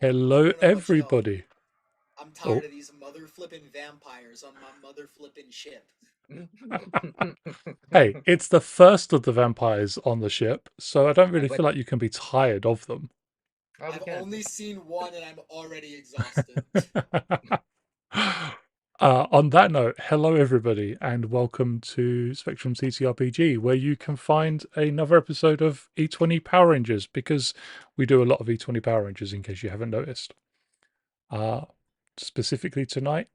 Hello, don't know about y'all. everybody. I'm tired Oh, of these mother flipping vampires on my mother flipping ship. hey, it's the first of the vampires on the ship, so I don't I really would. feel like you can be tired of them. Oh, we I've can. only seen one and I'm already exhausted. On that note, hello, everybody, and welcome to Spectrum TTRPG, where you can find another episode of E20 Power Rangers, because we do a lot of E20 Power Rangers, in case you haven't noticed. Uh, Specifically tonight,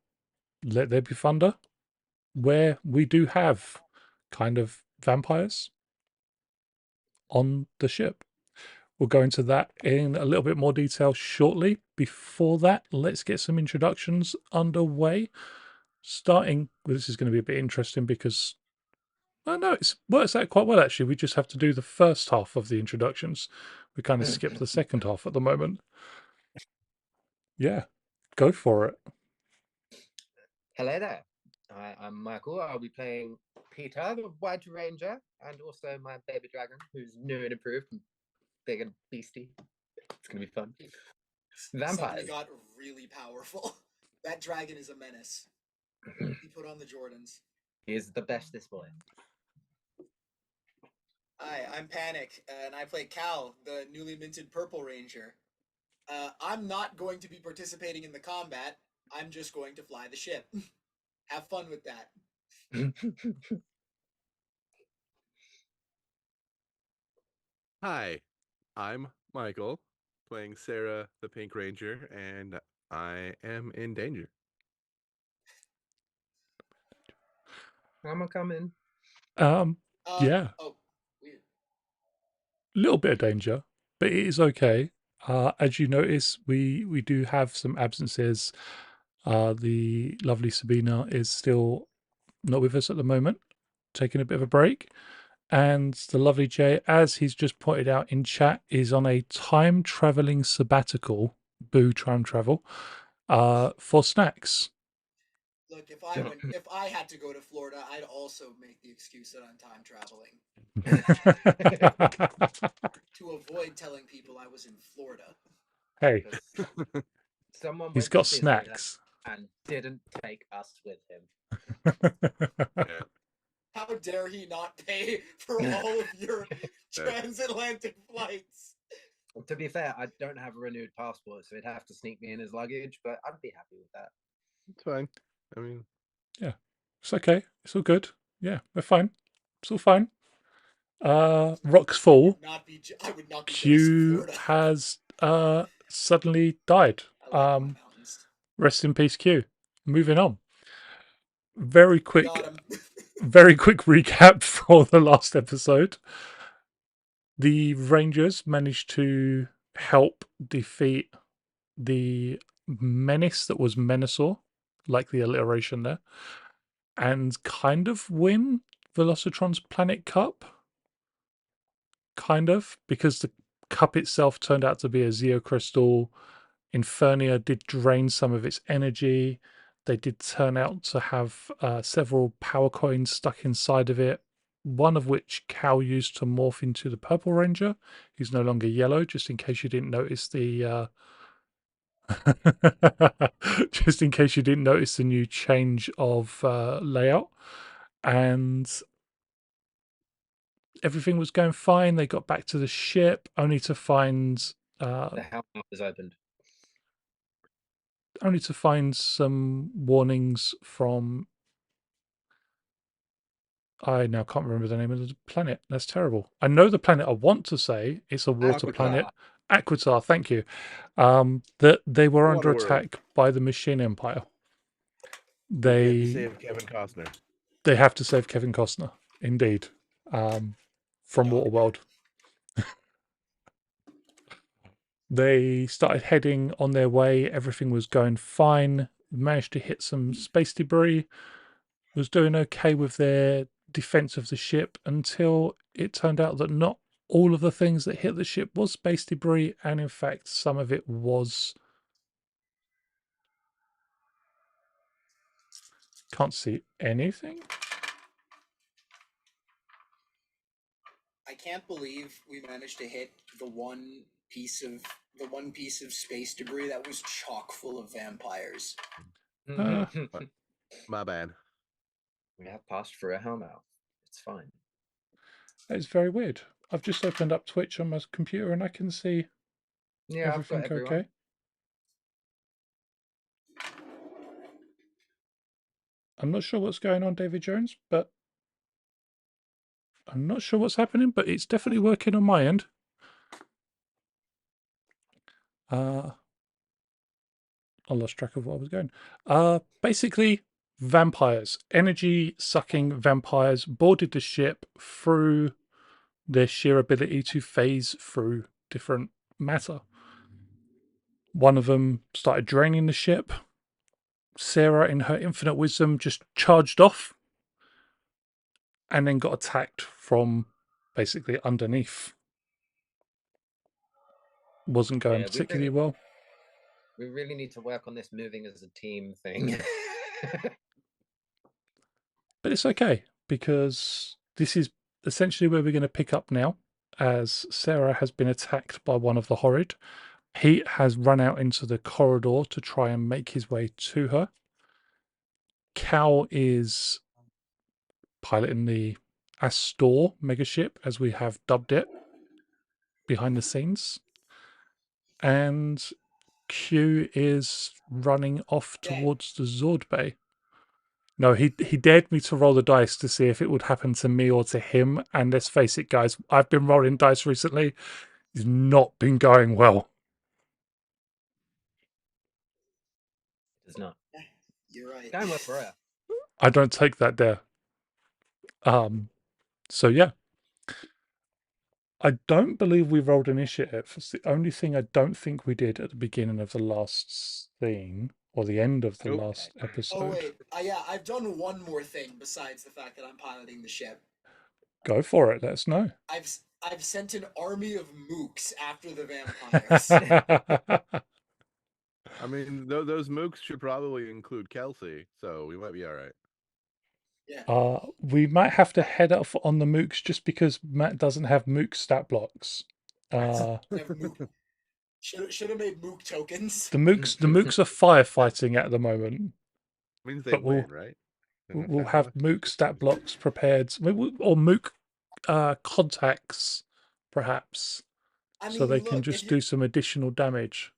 Let There Be Thunder, where we do have kind of vampires on the ship. We'll go into that in a little bit more detail shortly. Before that, let's get some introductions underway. Starting, well, this is going to be a bit interesting because I know it works out quite well actually. We just have to do the first half of the introductions. We kind of skip the second half at the moment. Yeah, go for it. Hello there. I'm Michael. I'll be playing Peter, the White Ranger, and also my baby dragon, who's new and improved, and big and beastie. It's gonna be fun. Suddenly Vampires. got really powerful. That dragon is a menace. He put on the Jordans. He is the bestest boy. Hi, I'm Panic, and I play Cal, the newly minted Purple Ranger. I'm not going to be participating in the combat. I'm just going to fly the ship. Have fun with that. Hi, I'm Michael, playing Sarah the Pink Ranger, and I am in danger. I'm a coming. Um, yeah, Oh, weird. a little bit of danger, but it is okay. As you notice, we do have some absences. The lovely Sabina is still not with us at the moment, taking a bit of a break. And the lovely Jay, as he's just pointed out in chat, is on a time traveling sabbatical. Boo, time travel. For snacks. Look, if I had to go to Florida, I'd also make the excuse that I'm time traveling to avoid telling people I was in Florida. Hey, Someone he's went to got Disneyland snacks. and didn't take us with Yeah, How dare he not pay for him. all of your transatlantic flights? To be fair, I don't have a renewed passport, so he'd have to sneak me in his luggage, but I'd be happy with that. it's fine. I mean, Yeah, it's okay. It's all good. Yeah, we're fine. It's all fine. Rocks fall. I would not be jealous in Q Florida. has suddenly died. I like my mountains. Rest in peace, Q. Moving on. Very We got quick, him. very quick recap for the last episode. The Rangers managed to help defeat the menace that was Menasor, like the alliteration there, and kind of win Velocitron's Planet Cup. Kind of, because the cup itself turned out to be a Zeo Crystal. Infernia did drain some of its energy. They did turn out to have several power coins stuck inside of it, one of which Cal used to morph into the Purple Ranger. He's no longer yellow, just in case you didn't notice the. Just in case you didn't notice the new change of layout. And everything was going fine. They got back to the ship, only to find The helm is opened. some warnings from. I now can't remember the name of the planet. That's terrible. I know the planet I want to say. It's a water Aquitar. planet. Aquitar, thank you. That they were under Waterworld. attack by the Machine Empire. We have to They save Kevin Costner. they have to save Kevin Costner, indeed, from Dog Waterworld. They started heading on their way. Everything was going fine. Managed to hit some space debris. Was doing okay with their defense of the ship until it turned out that not all of the things that hit the ship was space debris, and in fact, some of it was. Can't see anything. I can't believe we managed to hit the one one piece of space debris that was chock full of vampires. My bad. We have passed through a hellmouth. It's fine. It's very weird. I've just opened up Twitch on my computer and I can see Yeah, I've got everything everyone. okay. I'm not sure what's going on, David Jones, but I'm not sure what's happening, but it's definitely working on my end. I lost track of what I was going. Basically, vampires, energy sucking vampires boarded the ship through their sheer ability to phase through different matter. One of them started draining the ship. Sarah, in her infinite wisdom, just charged off and then got attacked from basically underneath. Wasn't going particularly well. We really need to work on this moving as a team thing. But it's okay because this is essentially where we're going to pick up now, as Sarah has been attacked by one of the horrid. He has run out into the corridor to try and make his way to her. Cal is piloting the Astor megaship, as we have dubbed it, behind the scenes. And Q is running off towards the Zord Bay. No, he dared me to roll the dice to see if it would happen to me or to him. And let's face it, guys, I've been rolling dice recently. It's not been going well. It's not. You're right. Going with Rhea. I don't take that there. So yeah. I don't believe we rolled initiative. It's the only thing I don't think we did at the beginning of the last scene or the end of the last episode. Oh wait, yeah, I've done one more thing besides the fact that I'm piloting the ship. Go for it. Let us know. I've sent an army of mooks after the vampires. I mean, those mooks should probably include Kelsey, so we might be all right. Yeah. We might have to head up on the mooks just because Matt doesn't have mook stat blocks. Should have made mook tokens. The mooks are firefighting at the moment. Means they but win, right? We'll have mook stat blocks prepared, or mook contacts, perhaps, so they can just do some additional damage.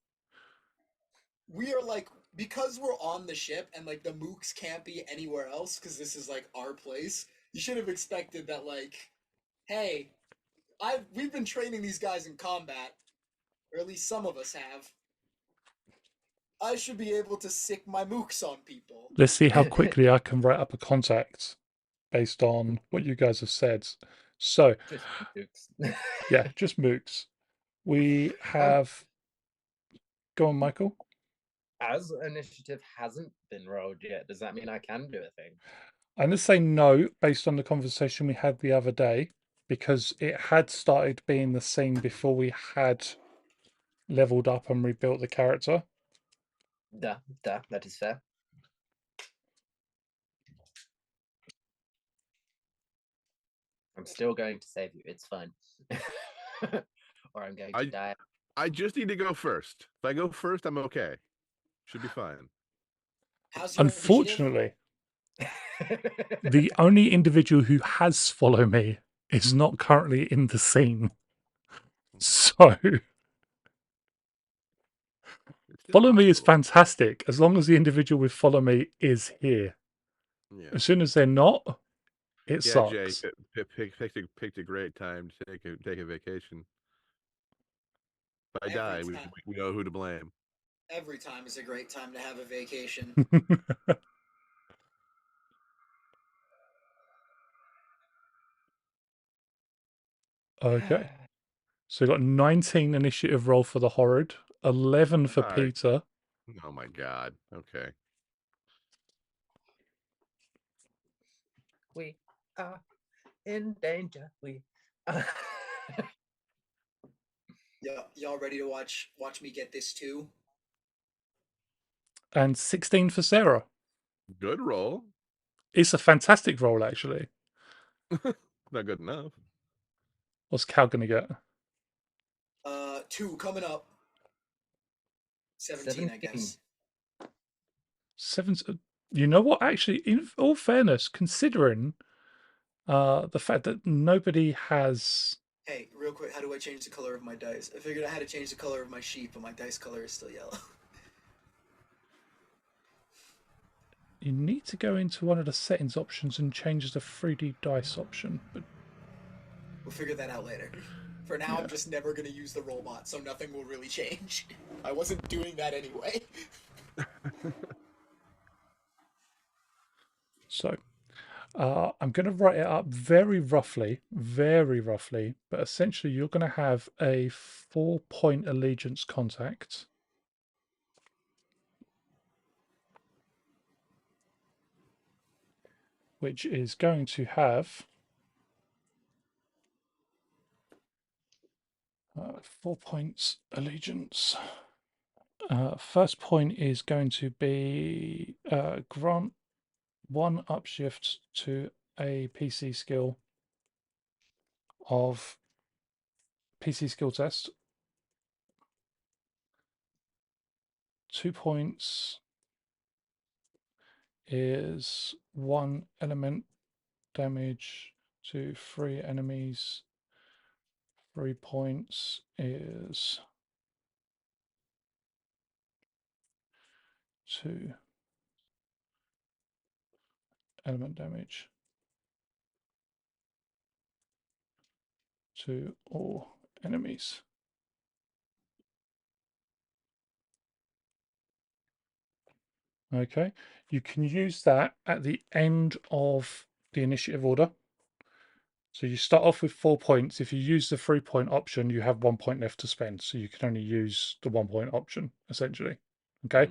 We are like, because we're on the ship and like the mooks can't be anywhere else because this is like our place. You should have expected that, like, hey, we've been training these guys in combat, or at least some of us have. I should be able to sick my mooks on people. Let's see how quickly I can write up a contact based on what you guys have said. So, just mooks. Yeah, just mooks. We have. Go on, Michael. As initiative hasn't been rolled yet, does that mean I can do a thing? I'm going to say no, based on the conversation we had the other day, because it had started being the scene before we had leveled up and rebuilt the character. Duh, that is fair. I'm still going to save you. It's fine. Or I'm going to die. I just need to go first. If I go first, I'm okay. Should be fine. Unfortunately, the only individual who has followed me is not currently in the scene. So, follow me is fantastic as long as the individual with follow me is here. Yeah. As soon as they're not, it sucks. Jay picked a great time to take a vacation. If I die, we know who to blame. Every time is a great time to have a vacation. Okay. So we got 19 initiative roll for the horrid, 11 for Peter. Oh my god. Okay. We are in danger. We are. Y'all ready to watch me get this too? And 16 for Sarah. Good roll. It's a fantastic roll, actually. Not good enough. What's Cal going to get? 2 coming up. 17, I guess. 7. You know what? Actually, in all fairness, considering the fact that nobody has. Hey, real quick, how do I change the color of my dice? I figured I had to change the color of my sheep, but my dice color is still yellow. You need to go into one of the settings options and change the 3D dice option. But We'll figure that out later. For now, I'm just never going to use the robot, so nothing will really change. I wasn't doing that anyway. so I'm going to write it up very roughly, but essentially you're going to have a 4-point allegiance contact. Which is going to have 4 points allegiance. First point is going to be grant 1 upshift to a PC skill of PC skill test. 2 points is 1 element damage to 3 enemies. 3 points is 2 element damage to all enemies. Okay, you can use that at the end of the initiative order. So you start off with 4 points. If you use the 3-point option, you have 1 point left to spend. So you can only use the 1-point option, essentially. Okay.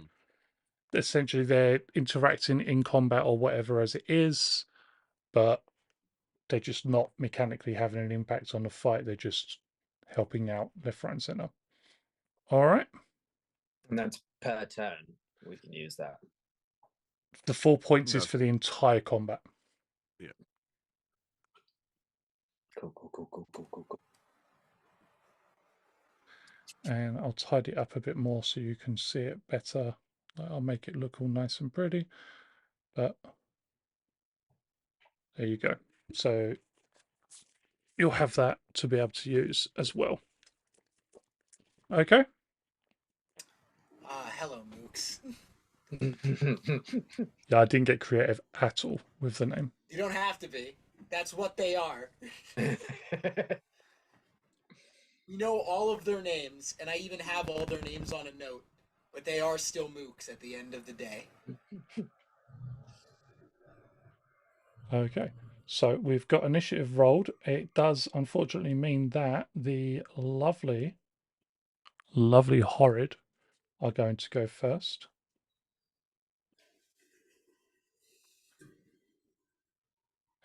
Essentially, they're interacting in combat or whatever as it is, but they're just not mechanically having an impact on the fight. They're just helping out left, right, and center. All right. And that's per turn. We can use that. The 4 points No. is for the entire combat. Yeah. Cool. And I'll tidy it up a bit more so you can see it better. I'll make it look all nice and pretty, but there you go. So you'll have that to be able to use as well. Okay. Hello, mooks. Yeah, I didn't get creative at all with the name. You don't have to be. That's what they are. You know all of their names, and I even have all their names on a note, but they are still mooks at the end of the day. Okay. So we've got initiative rolled. It does unfortunately mean that the lovely horrid are going to go first.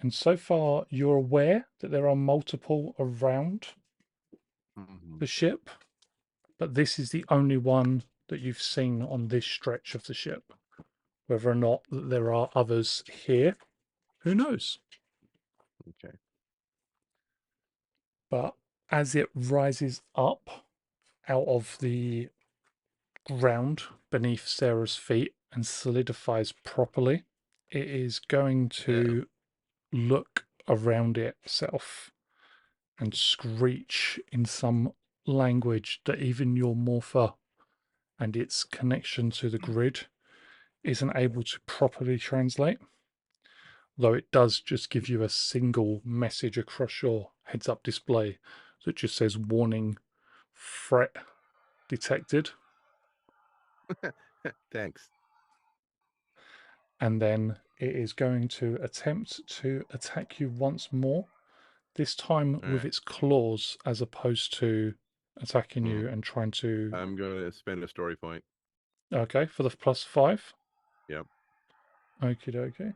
And so far, you're aware that there are multiple around the ship, but this is the only one that you've seen on this stretch of the ship. Whether or not there are others here, who knows? Okay. But as it rises up out of the ground beneath Sarah's feet and solidifies properly, it is going to look around itself and screech in some language that even your morpher and its connection to the grid isn't able to properly translate. Though it does just give you a single message across your heads up display that just says warning, threat detected. Thanks. And then it is going to attempt to attack you once more, this time with its claws as opposed to attacking you and trying to. I'm going to spend a story point. Okay, for the +5. Yep. Okie dokie.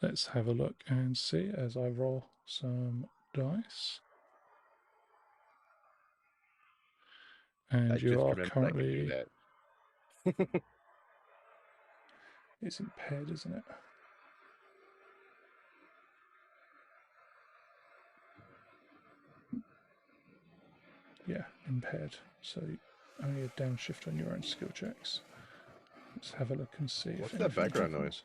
Let's have a look and see as I roll some dice. And I you just are remembered I could do currently. that. It's impaired, isn't it? Yeah, impaired. So only a downshift on your own skill checks. Let's have a look and see. What's if that anything background happens.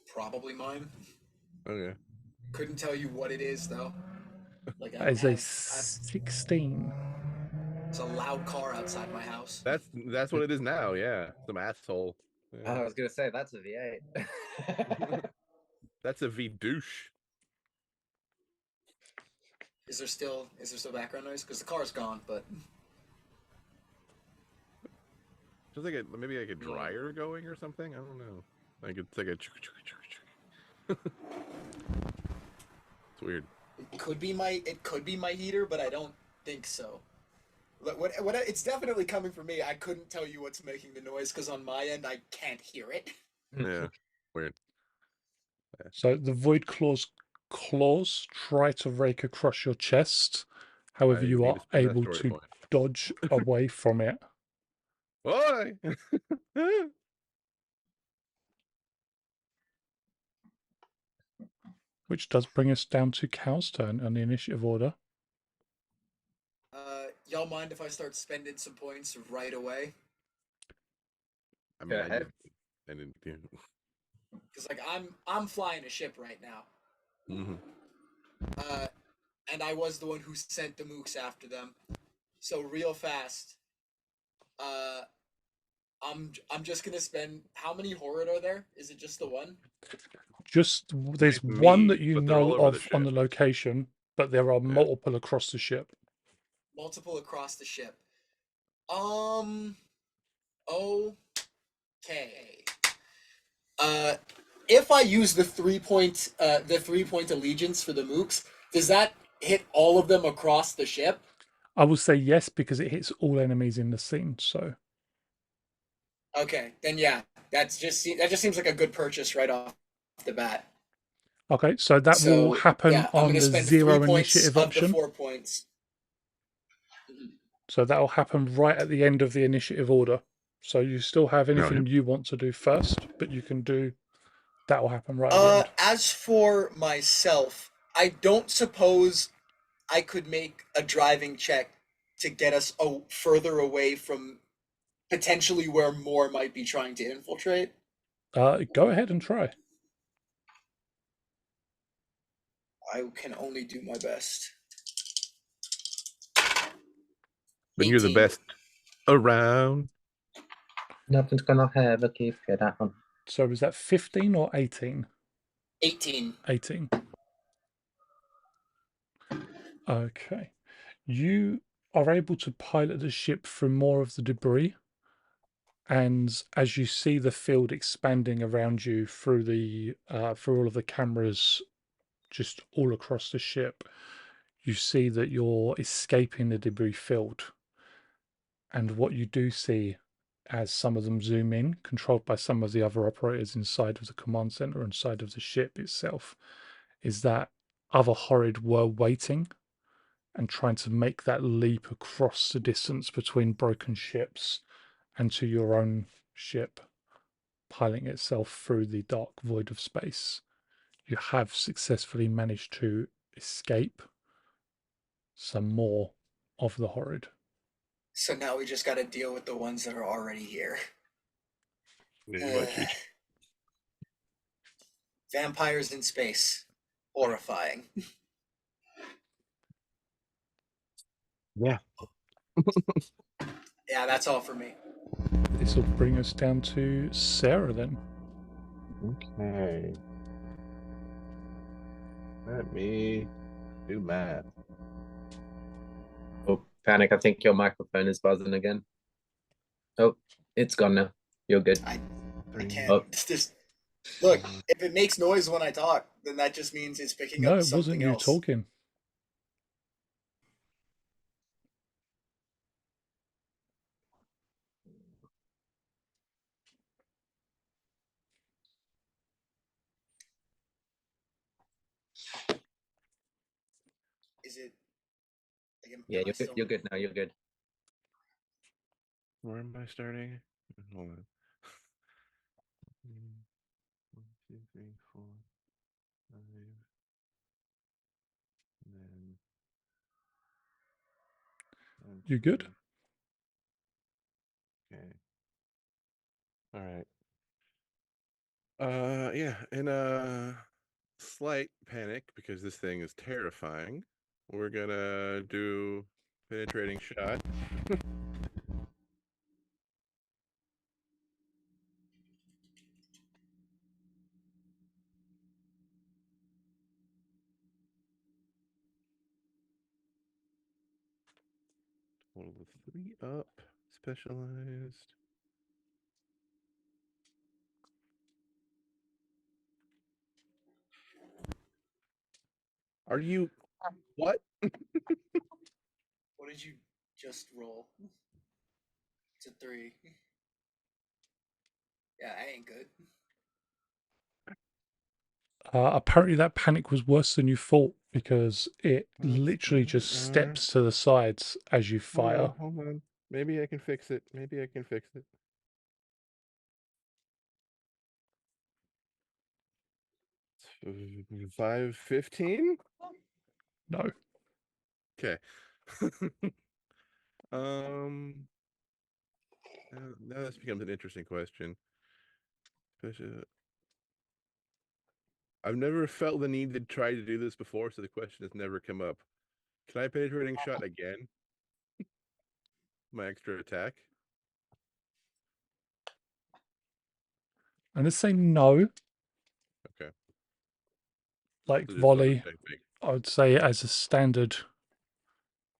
Probably mine. Okay. Couldn't tell you what it is though. Like I That don't is a have. 16. It's a loud car outside my house. That's what it is now. Yeah, some asshole. I Yeah. was gonna say that's a V8. That's a V douche. Is there still background noise? Because the car's gone, but Just like maybe like a dryer going or something. I don't know. Like it's like a. It's weird. it could be my heater, but I don't think so. What it's definitely coming from me. I couldn't tell you what's making the noise because on my end I can't hear it. Yeah, weird. So the void claws try to rake across your chest. However, I you need are to spend that able story to point. dodge away from it. Why? Which does bring us down to Cal's turn on the initiative order. Y'all mind if I start spending some points right away? I mean, Go ahead. I didn't. Yeah. Because like I'm flying a ship right now. Mm-hmm. And I was the one who sent the mooks after them. So real fast, I'm just gonna spend. How many horrid are there? Is it just the one? Just there's It's one me, that you but they're all know over the of on ship. the location, but there are multiple across the ship. Multiple across the ship. Okay. If I use the 3-point allegiance for the mooks, does that hit all of them across the ship? I will say yes because it hits all enemies in the scene. So Okay, then yeah, that just seems like a good purchase right off the bat. okay, so that will So happen yeah, I'm on gonna the spend 3 points initiative of the option. 4 points. So that will happen right at the end of the initiative order. So you still have anything you want to do first, but you can do that will happen right at the end. As for myself, I don't suppose I could make a driving check to get us further away from potentially where more might be trying to infiltrate. Go ahead and try. I can only do my best. Then you're the 18. best around. Nothing's gonna have a keep it on. So was that 15 or 18? 18. 18. Okay. You are able to pilot the ship through more of the debris. And as you see the field expanding around you through through all of the cameras just all across the ship, you see that you're escaping the debris field. And what you do see as some of them zoom in, controlled by some of the other operators inside of the command center, inside of the ship itself, is that other horrid were waiting and trying to make that leap across the distance between broken ships and to your own ship, piling itself through the dark void of space. You have successfully managed to escape some more of the horrid. So now we just got to deal with the ones that are already here. Vampires in space. Horrifying. Yeah. Yeah, that's all for me. This will bring us down to Sarah then. Okay. Let me do math. Oh, Panic, I think your microphone is buzzing again. Oh, it's gone now. You're good. I can't. Oh. Just look. If it makes noise when I talk, then that just means it's picking No, up it something wasn't you else. talking. Is it? Like, Yeah, you're good now. You're good. Where am I starting? Hold on. 1, 2, 3, 4, 5, and then You good? Okay. All right. Yeah, in a slight panic because this thing is terrifying, we're gonna do penetrating shot. Total of 3 up, specialized. Are you what? What did you just roll? It's a 3. Yeah, I ain't good. Apparently, that panic was worse than you thought because it literally just steps to the sides as you fire. Hold on. Maybe I can fix it. Maybe I can fix it. It's 515? No. Okay. Now this becomes an interesting question. I've never felt the need to try to do this before, so the question has never come up. Can I penetrating shot again? My extra attack? I'm going to say no, Okay. like So just auto volley. attack thing. I would say as a standard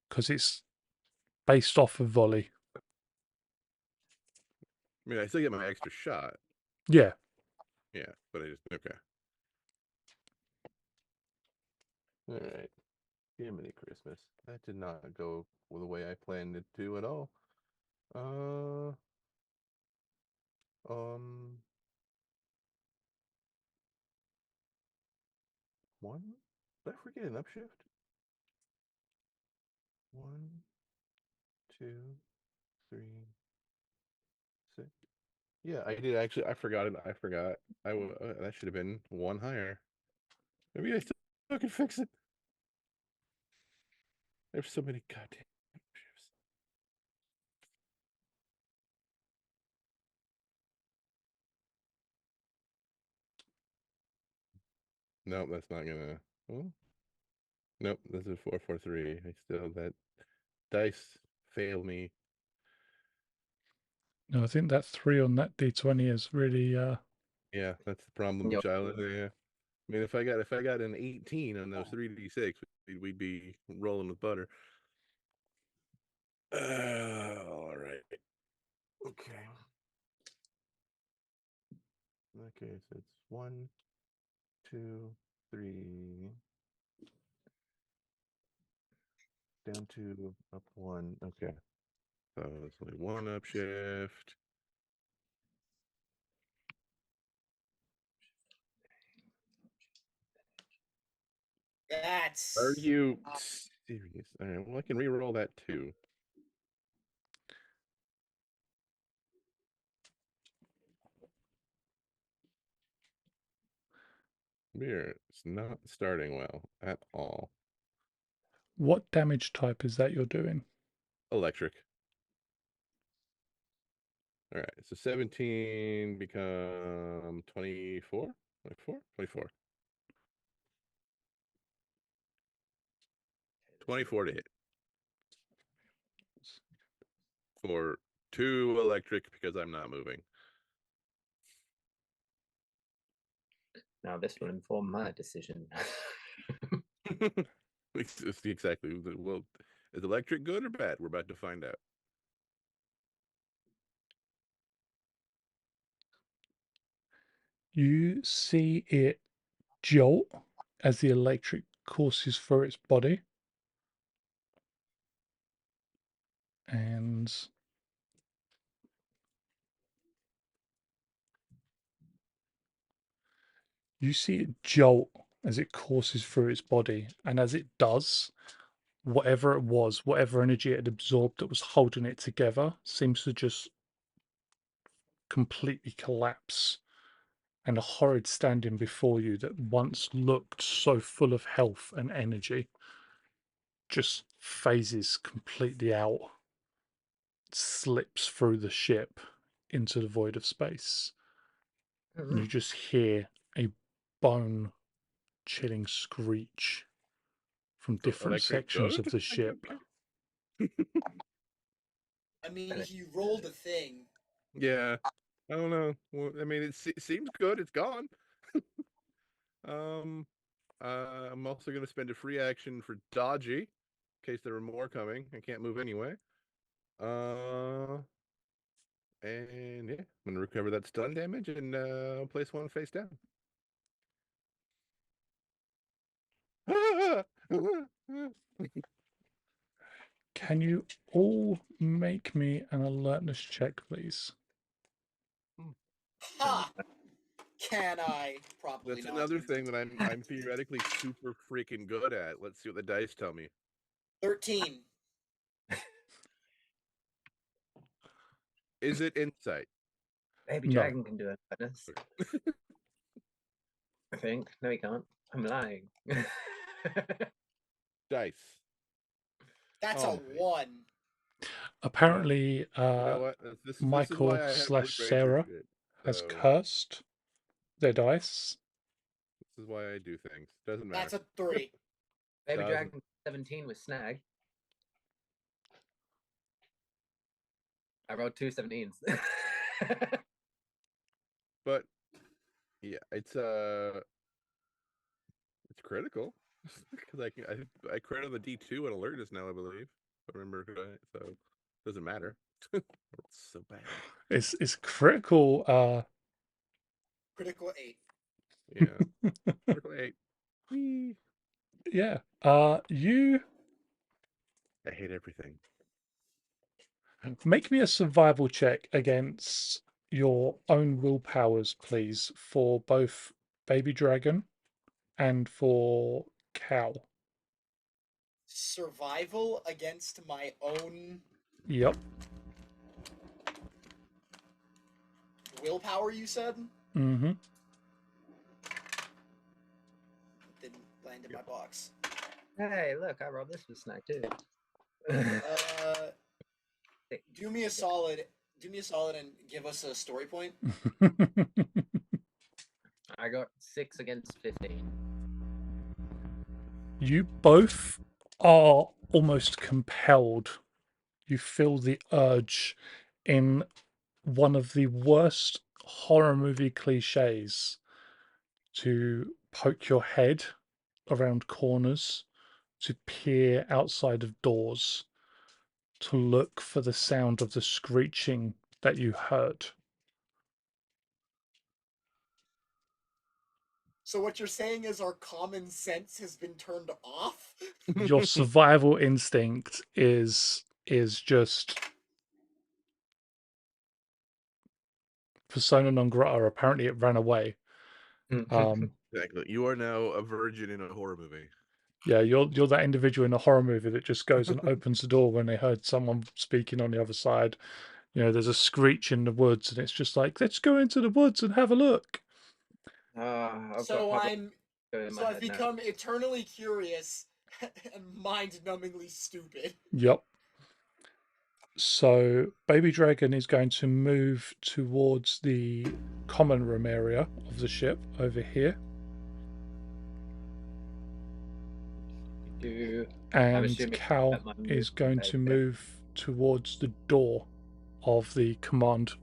because it's based off of volley. I mean, I still get my extra shot. Yeah. Yeah, but I just okay. All right. Jiminy Christmas. That did not go the way I planned it to at all. Uh, um, one. Did I forget an upshift? 1, 2, 3, 6. Yeah, I did actually. I forgot it. I forgot. That should have been 1 higher. Maybe I still can fix it. There's so many goddamn shifts. Nope, that's not gonna. Oh, nope, this is 443. I still that dice failed me. No, I think that 3 on that D20 is really. Yeah, that's the problem, Yep. child. Yeah. I mean, if I got an 18 on those 3d6, we'd be rolling with butter. All right. Okay. Okay, so it's 1, 2, 3, down 2, up 1. Okay. So it's only 1 upshift. Are That's you serious? All right. Well, I can re-roll that too. We're it's not starting well at all. What damage type is that you're doing? Electric. All right. So 17 become 24? 24? 24. 24 to hit. For 2 electric because I'm not moving. Now this will inform my decision. It's exactly. Well, is electric good or bad? We're about to find out. You see it jolt as the electric courses through its body. And you see it jolt as it courses through its body. And as it does, whatever it was, whatever energy it had absorbed that was holding it together, seems to just completely collapse. And a horrid standing before you that once looked so full of health and energy just phases completely out, slips through the ship into the void of space. And you just hear a bone chilling screech from Oh, different that could sections of the that could ship. I mean, he rolled a thing. Yeah, I don't know. Well, I mean, it seems good. It's gone. Um, I'm also going to spend a free action for dodgy, in case there are more coming. I can't move anyway. And yeah, I'm going to recover that stun damage and place one face down. Can you all make me an alertness check, please? Ha! Can I? Probably That's not. another thing that I'm theoretically super freaking good at. Let's see what the dice tell me. 13. Is it insight? Baby No. Dragon can do it. Goodness. I think. No, he can't. I'm lying. Dice. That's Oh, a 1. Apparently, you know what? This is Michael why I have slash Blue Ranger Sarah shit. has So cursed their dice. this is why I do things. Doesn't matter. That's a 3. Baby Doesn't- Dragon 17 with Snag. I rolled 2 17s. But yeah, it's critical because I credit on the D2 and alertness now, I believe. If I remember right, so it doesn't matter. It's so bad. It's critical. Critical 8. Yeah, critical 8. Whee! Yeah. You I hate everything. make me a survival check against your own willpowers, please, for both Baby Dragon and for Cal. Survival against my own Yep. willpower, you said? Mm-hmm. Didn't land in my box. Hey, look, I rolled this with Snag too. Do me a solid. Do me a solid and give us a story point. I got 6 against 15. You both are almost compelled. You feel the urge in one of the worst horror movie cliches to poke your head around corners, to peer outside of doors, to look for the sound of the screeching that you heard. So what you're saying is our common sense has been turned off? Your survival instinct is just persona non grata. Apparently it ran away. Exactly. You are now a virgin in a horror movie. Yeah, you're that individual in a horror movie that just goes and opens the door when they heard someone speaking on the other side. You know, there's a screech in the woods, and it's just like, let's go into the woods and have a look. So I've Now. become eternally curious and mind-numbingly stupid. Yep. So Baby Dragon is going to move towards the common room area of the ship over here. And Cal is going to move towards the door of the command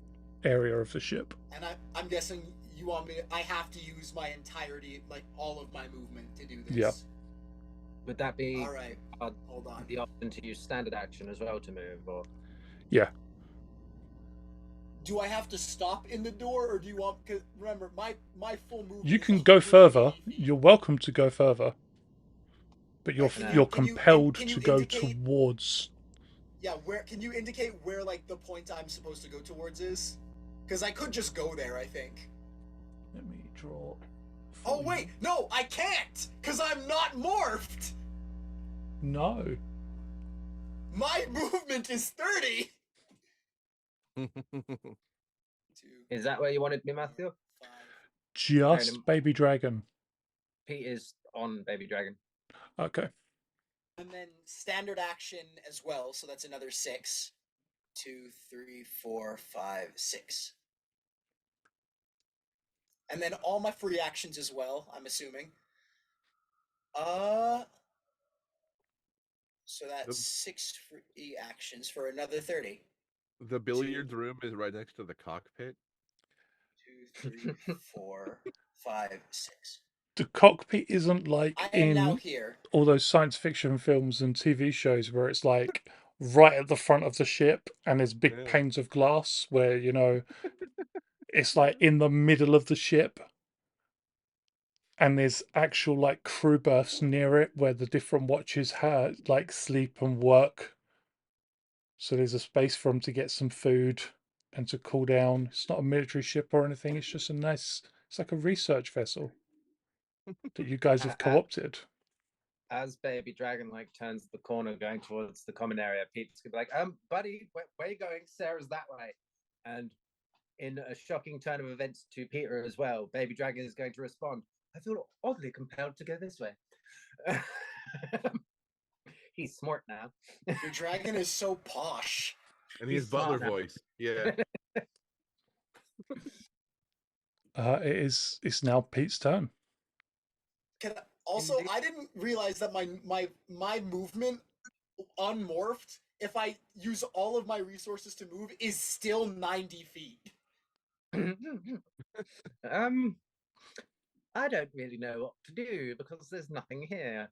area of the ship. And I'm guessing you want me. I have to use my entirety, like all of my movement, to do this. Yeah. Would that be all right? Hold on. The option to use standard action as well to move, or? Yeah. Do I have to stop in the door, or do you want? Because remember, my full movement. You can go further. You're welcome to go further, but you're compelled to go towards. Yeah, where can you indicate where like the point I'm supposed to go towards is? Because I could just go there, I think. Let me draw. Oh wait, no, I can't, because I'm not morphed. No. My movement is 30. Is that where you wanted me, Matthew? 5. Just Baby Dragon. Pete is on Baby Dragon. Okay. And then standard action as well, so that's another 6. 2, 3, 4, 5, 6. And then all my free actions as well, I'm assuming. So that's The, 6 free actions for another 30. the billiards room is right next to the cockpit. 2, 3, 4, 5, 6. The cockpit isn't I like am now in here. all those science fiction films and TV shows where it's like right at the front of the ship and there's big Yeah. panes of glass where, it's like in the middle of the ship and there's actual like crew berths near it where the different watches had like sleep and work. So there's a space for them to get some food and to cool down. It's not a military ship or anything. It's just it's like a research vessel that you guys have co-opted. As Baby Dragon like turns the corner going towards the common area, Pete's gonna be like, buddy, where are you going? Sarah's that way. And in a shocking turn of events to Peter as well, Baby Dragon is going to respond, I feel oddly compelled to go this way. He's smart now. Your dragon is so posh. And he has He's smart butler now. voice. Yeah. It's now Pete's turn. Also, I didn't realize that my movement unmorphed, if I use all of my resources to move, is still 90 feet. I don't really know what to do because there's nothing here.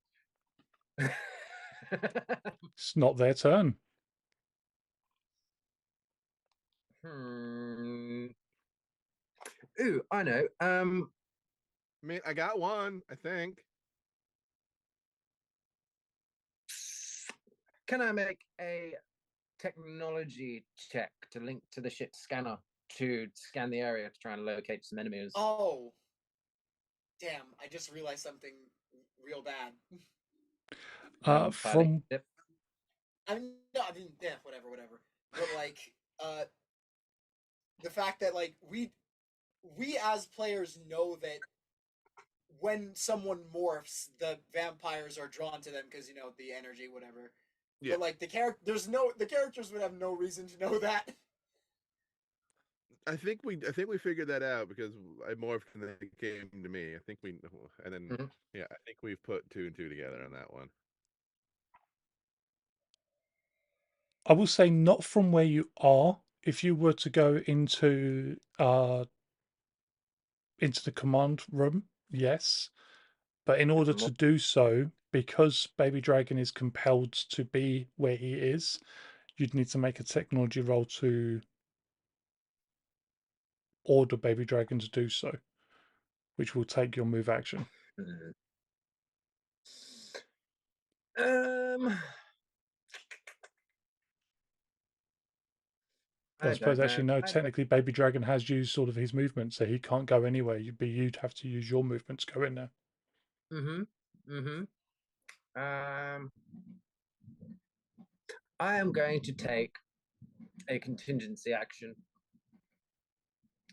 It's not their turn. Ooh, I know. I mean, I got one, I think. Can I make a technology check to link to the ship scanner to scan the area to try and locate some enemies? Oh. Damn, I just realized something real bad. From I mean, no, I mean, yeah, whatever. But like, the fact that like we as players know that when someone morphs, the vampires are drawn to them because the energy, whatever. Yeah. But like the characters would have no reason to know that. I think we figured that out because I morphed and then it came to me. I think and then yeah, I think we've put 2 and 2 together on that one. I will say not from where you are. If you were to go into the command room, yes. But in order to do so, because Baby Dragon is compelled to be where he is, you'd need to make a technology roll to order Baby Dragon to do so, which will take your move action. I suppose actually no. Technically, Baby Dragon has used all of his movement, so he can't go anywhere. You'd have to use your movement to go in there. I am going to take a contingency action,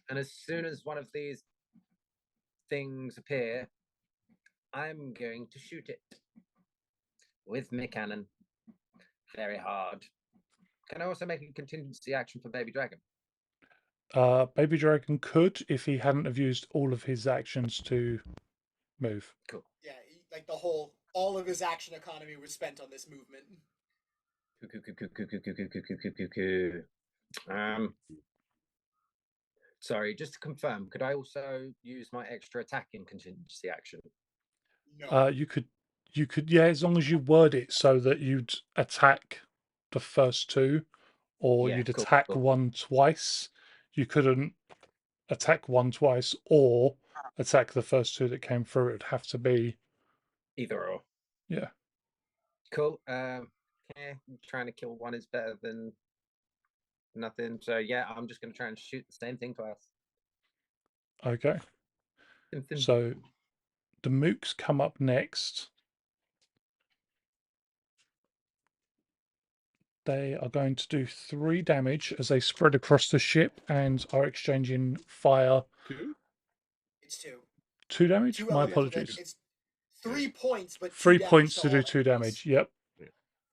and as soon as one of these things appear, I'm going to shoot it with my cannon very hard. Can I also make a contingency action for Baby Dragon? Baby Dragon could if he hadn't have used all of his actions to move. Cool. Yeah, like all of his action economy was spent on this movement. Sorry, just to confirm, could I also use my extra attacking contingency action? No. You could, yeah, as long as you word it so that you'd attack the first 2, or you'd attack one twice. You couldn't attack one twice or attack the first 2 that came through. It'd have to be either or. Yeah. Cool. Trying to kill one is better than nothing. So yeah, I'm just going to try and shoot the same thing twice. Okay. So the mooks come up next. They are going to do 3 damage as they spread across the ship and are exchanging fire. 2? It's 2. 2 damage? 2 My apologies. It's 3 points, but 3 points to do 2 damage. Yep.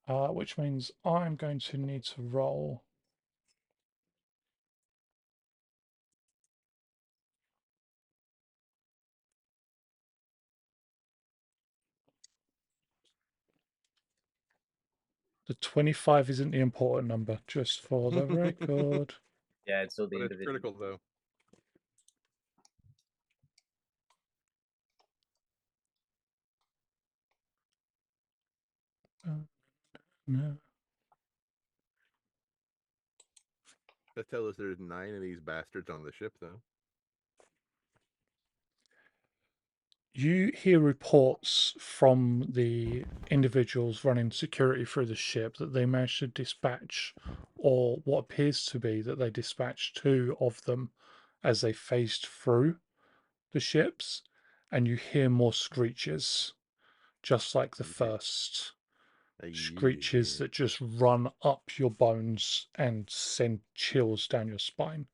which means I'm going to need to roll. The 25 isn't the important number, just for the record. Yeah, it's still the But it's individual. critical though. No. That tells us there's 9 of these bastards on the ship though. You hear reports from the individuals running security through the ship that they managed to dispatch, or what appears to be that they dispatched 2 of them as they phased through the ships, and you hear more screeches, just like the first. Screeches that just run up your bones and send chills down your spine.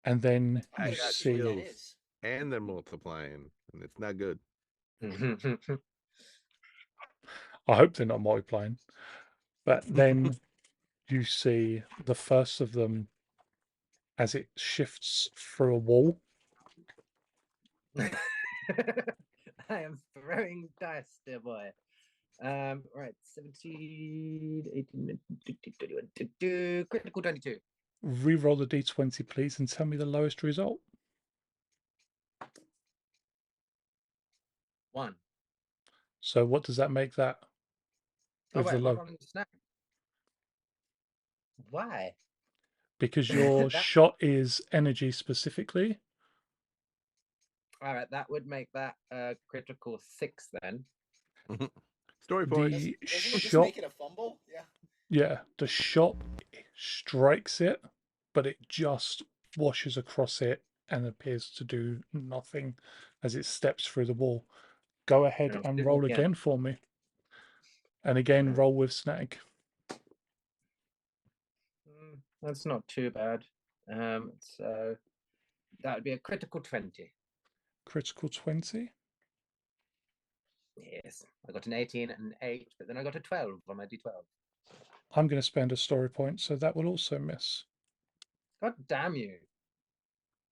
And then I you think I see what that see, is. And they're multiplying, and it's not good. I hope they're not multiplying, but then you see the first of them as it shifts through a wall. I am throwing dice, dear boy. Right, 17, 18, 21, 22, critical 22. Reroll the d20, please, and tell me the lowest result. 1. So, what does that make that? Oh, With the wait, hold low, on. Snap. Why? because your That, shot is energy specifically. all right, that would make that critical 6 then. Story point. The Doesn't it just shot, make it a fumble? Yeah. yeah, the shot strikes it, but it just washes across it and appears to do nothing as it steps through the wall. Go ahead and Do roll it again. again for me. And again, roll with snag. That's not too bad. So that would be a critical 20. Critical 20. Yes, I got an 18 and an 8, but then I got a 12 on my d12. I'm going to spend a story point, so that will also miss. God damn you.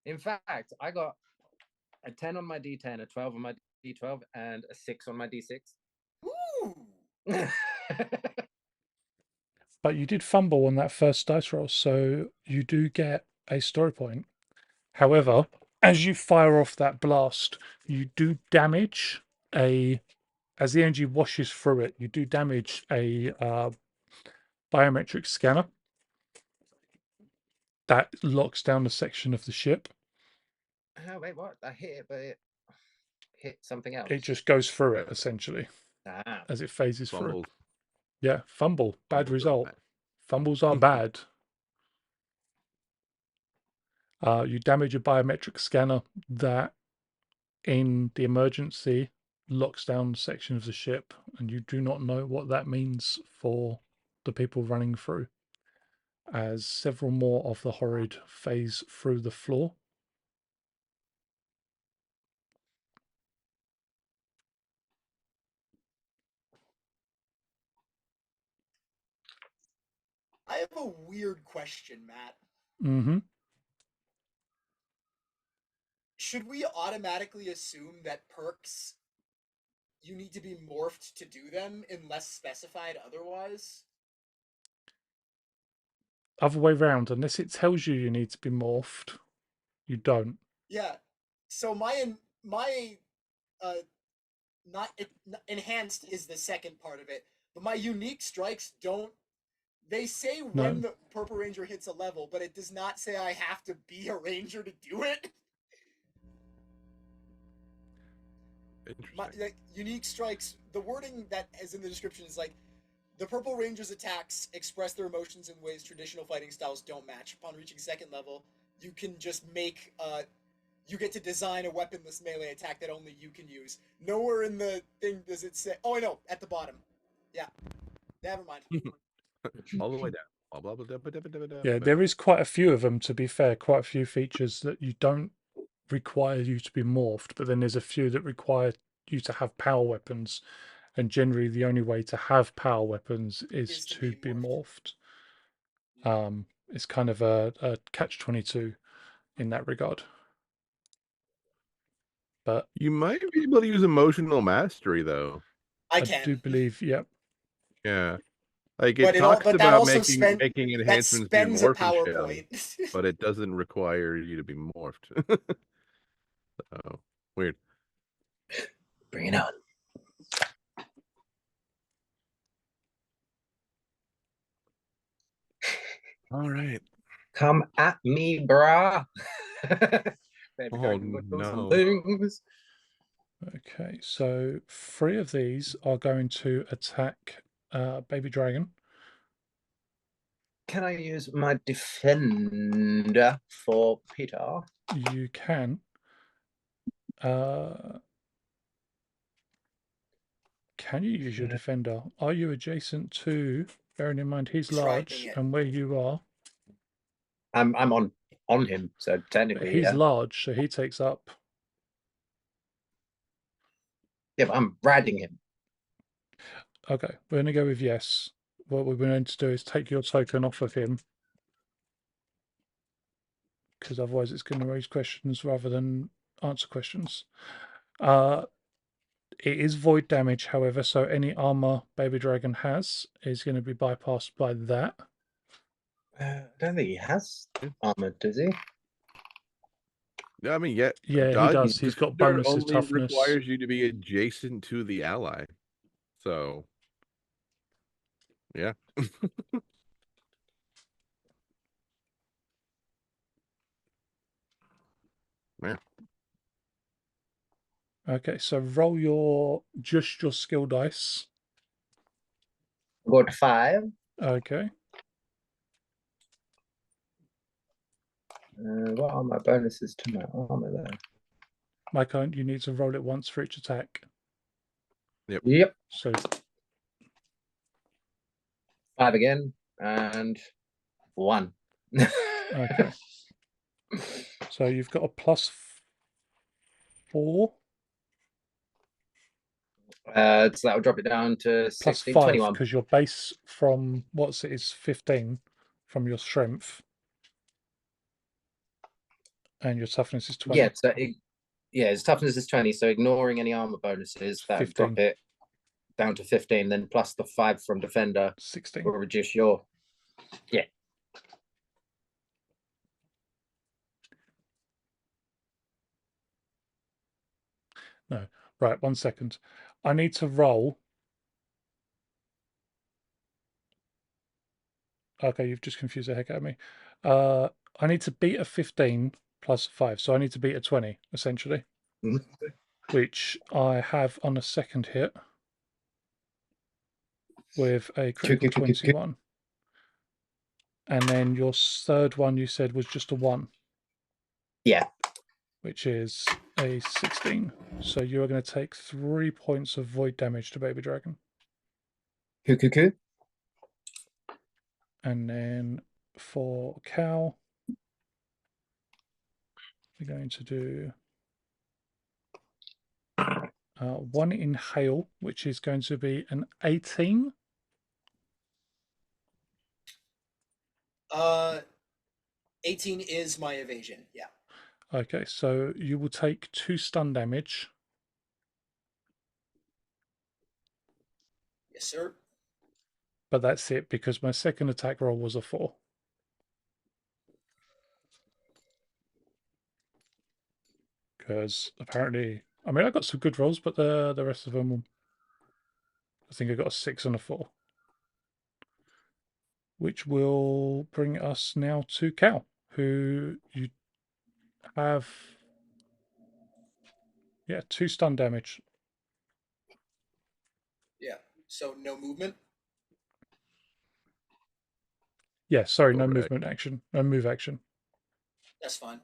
In fact, I got a 10 on my d10, a 12 on my d12, and a 6 on my d6. Ooh. But you did fumble on that first dice roll, so you do get a story point. However, as you fire off that blast, you do damage as the energy washes through it, you do damage a biometric scanner that locks down a section of the ship. Oh, wait, what? I hit it, but it hit something else. It just goes through it essentially Ah. as it phases through. Fumbled. Yeah, fumble, bad Fumbles are result. bad. Fumbles are bad. You damage a biometric scanner that, in the emergency, locks down a section of the ship, and you do not know what that means for the people running through, as several more of the horrid phase through the floor. I have a weird question, Matt. Mm-hmm. Should we automatically assume that perks you need to be morphed to do them unless specified otherwise? Other way round, unless it tells you you need to be morphed, you don't. Yeah. So my uh not enhanced is the second part of it, but my unique strikes don't. They say when No. the Purple Ranger hits a level, but it does not say I have to be a Ranger to do it. Interesting. Like, unique strikes, the wording that is in the description is like, the Purple Ranger's attacks express their emotions in ways traditional fighting styles don't match. Upon reaching second level, you can just make you get to design a weaponless melee attack that only you can use. Nowhere in the thing does it say. Oh, I know, at the bottom. Yeah, never mind. All the way down. Blah, blah, blah, blah, blah, blah, blah, Yeah, blah. there is quite a few of them, to be fair, quite a few features that you don't require you to be morphed, but then there's a few that require you to have power weapons. and generally the only way to have power weapons is Is to to be be morphed. morphed. It's kind of a catch-22 in that regard. But You might be able to use emotional mastery, though. I I do can. believe, yep. Yeah. Like it talks But that about also making that enhancements to your spends a morphing power shell, point. but it doesn't require you to be morphed. Oh, weird. Bring it on. All right. Come at me, brah. Baby Oh dragon would do some no. things. Okay, so 3 of these are going to attack Baby Dragon. Can I use my defender for Peter? You can. Can you use your defender? Are you adjacent to, bearing in mind he's Striking large, it. and where you are, I'm on him, so but technically, he's yeah. large, so he takes up. Yeah, but I'm riding him. Okay, we're going to go with yes. What we're going to do is take your token off of him, because otherwise it's going to raise questions rather than answer questions. It is void damage, however, so any armor Baby Dragon has is going to be bypassed by that. I don't think he has armor, does he? I mean, yeah, Yeah, he does. He's got defender bonuses, only toughness. requires you to be adjacent to the ally. So, yeah. Man. Okay, so roll just your skill dice. Go to 5. Okay. What are my bonuses to my armor there? Micah, you need to roll it once for each attack. Yep. So 5 again, and 1. okay. So you've got a +4. So that will drop it down to 16, +5, 21. because your base from what's it is 15 from your strength, and your toughness is 20. Yeah, so his toughness is 20, so ignoring any armor bonuses, that would drop 15. it down to 15, then plus the 5 from defender 16. will reduce your. Yeah. No. Right, 1 second. I need to roll. Okay, you've just confused the heck out of me. I need to beat a 15 plus 5, so I need to beat a 20, essentially. Mhm. Which I have on a second hit with a critical 21. And then your third one you said was just a 1. Yeah. Which is a 16. So you are going to take 3 points of void damage to Baby Dragon. Coo. And then for Cal, we're going to do 1 inhale, which is going to be an 18. 18 is my evasion. Yeah. Okay, so you will take 2 stun damage. Yes, sir. But that's it, because my second attack roll was a 4. Because apparently, I mean, I got some good rolls, but the rest of them, I think I got a 6 and a 4. Which will bring us now to Cal, who you have, 2 stun damage. Yeah. So no movement. Yeah, sorry, no Correct. movement action, no move action. That's fine.